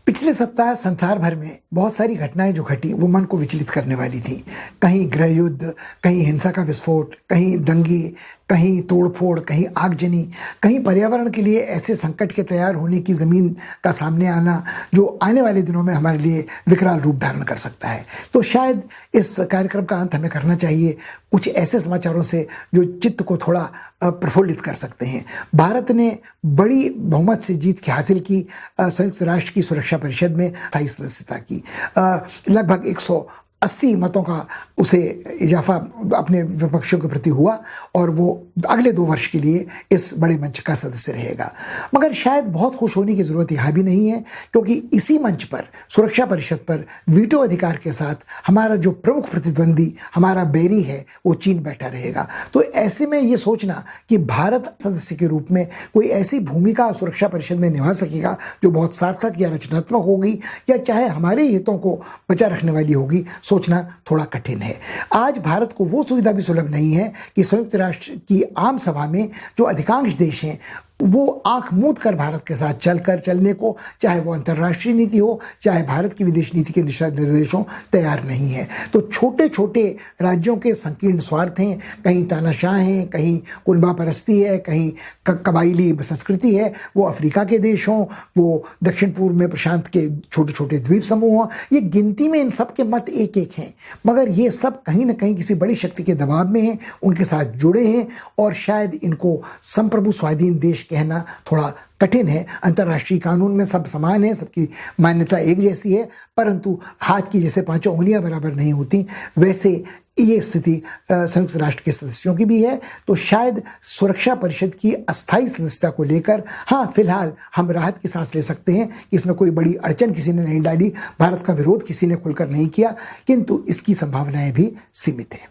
पिछले सप्ताह संसार भर में बहुत सारी घटनाएं जो घटी वो मन को विचलित करने वाली थी। कहीं गृह युद्ध, कहीं हिंसा का विस्फोट, कहीं दंगे, कहीं तोड़फोड़, कहीं आगजनी, कहीं पर्यावरण के लिए ऐसे संकट के तैयार होने की ज़मीन का सामने आना जो आने वाले दिनों में हमारे लिए विकराल रूप धारण कर सकता है। तो शायद इस कार्यक्रम का अंत हमें करना चाहिए कुछ ऐसे समाचारों से जो चित्त को थोड़ा प्रफुल्लित कर सकते हैं। भारत ने बड़ी बहुमत से जीत हासिल की संयुक्त राष्ट्र की सुरक्षा परिषद में स्थायी सदस्यता की। लगभग 180 मतों का उसे इजाफा अपने विपक्षों के प्रति हुआ और वो अगले 2 वर्ष के लिए इस बड़े मंच का सदस्य रहेगा। मगर शायद बहुत खुश होने की ज़रूरत यहाँ भी नहीं है, क्योंकि इसी मंच पर, सुरक्षा परिषद पर वीटो अधिकार के साथ हमारा जो प्रमुख प्रतिद्वंदी, हमारा बैरी है, वो चीन बैठा रहेगा। तो ऐसे में ये सोचना कि भारत सदस्य के रूप में कोई ऐसी भूमिका सुरक्षा परिषद में निभा सकेगा जो बहुत सार्थक या रचनात्मक होगी या चाहे हमारे हितों को बचा रखने वाली होगी, सोचना थोड़ा कठिन है। आज भारत को वो सुविधा भी सुलभ नहीं है कि संयुक्त राष्ट्र की आम सभा में जो अधिकांश देश हैं वो आंख मूंद कर भारत के साथ चलने को, चाहे वो अंतर्राष्ट्रीय नीति हो, चाहे भारत की विदेश नीति के दिशा निर्देशों, तैयार नहीं है। तो छोटे छोटे राज्यों के संकीर्ण स्वार्थ हैं, कहीं तानाशाह हैं, कहीं कुनबा परस्ती है, कहीं कबाइली संस्कृति है, वो अफ्रीका के देश हों, वो दक्षिण पूर्व में प्रशांत के छोटे छोटे द्वीप समूह हों, ये गिनती में इन सब के मत एक एक हैं, मगर ये सब कहीं ना कहीं किसी बड़ी शक्ति के दबाव में हैं, उनके साथ जुड़े हैं और शायद इनको संप्रभु स्वाधीन देश कहना थोड़ा कठिन है। अंतर्राष्ट्रीय कानून में सब समान है, सबकी मान्यता एक जैसी है, परंतु हाथ की जैसे 5 उंगलियां बराबर नहीं होती, वैसे ये स्थिति संयुक्त राष्ट्र के सदस्यों की भी है। तो शायद सुरक्षा परिषद की अस्थायी सदस्यता को लेकर हाँ, फिलहाल हम राहत की सांस ले सकते हैं कि इसमें कोई बड़ी अड़चन किसी ने नहीं डाली, भारत का विरोध किसी ने खुलकर नहीं किया, किंतु इसकी संभावनाएं भी सीमित है।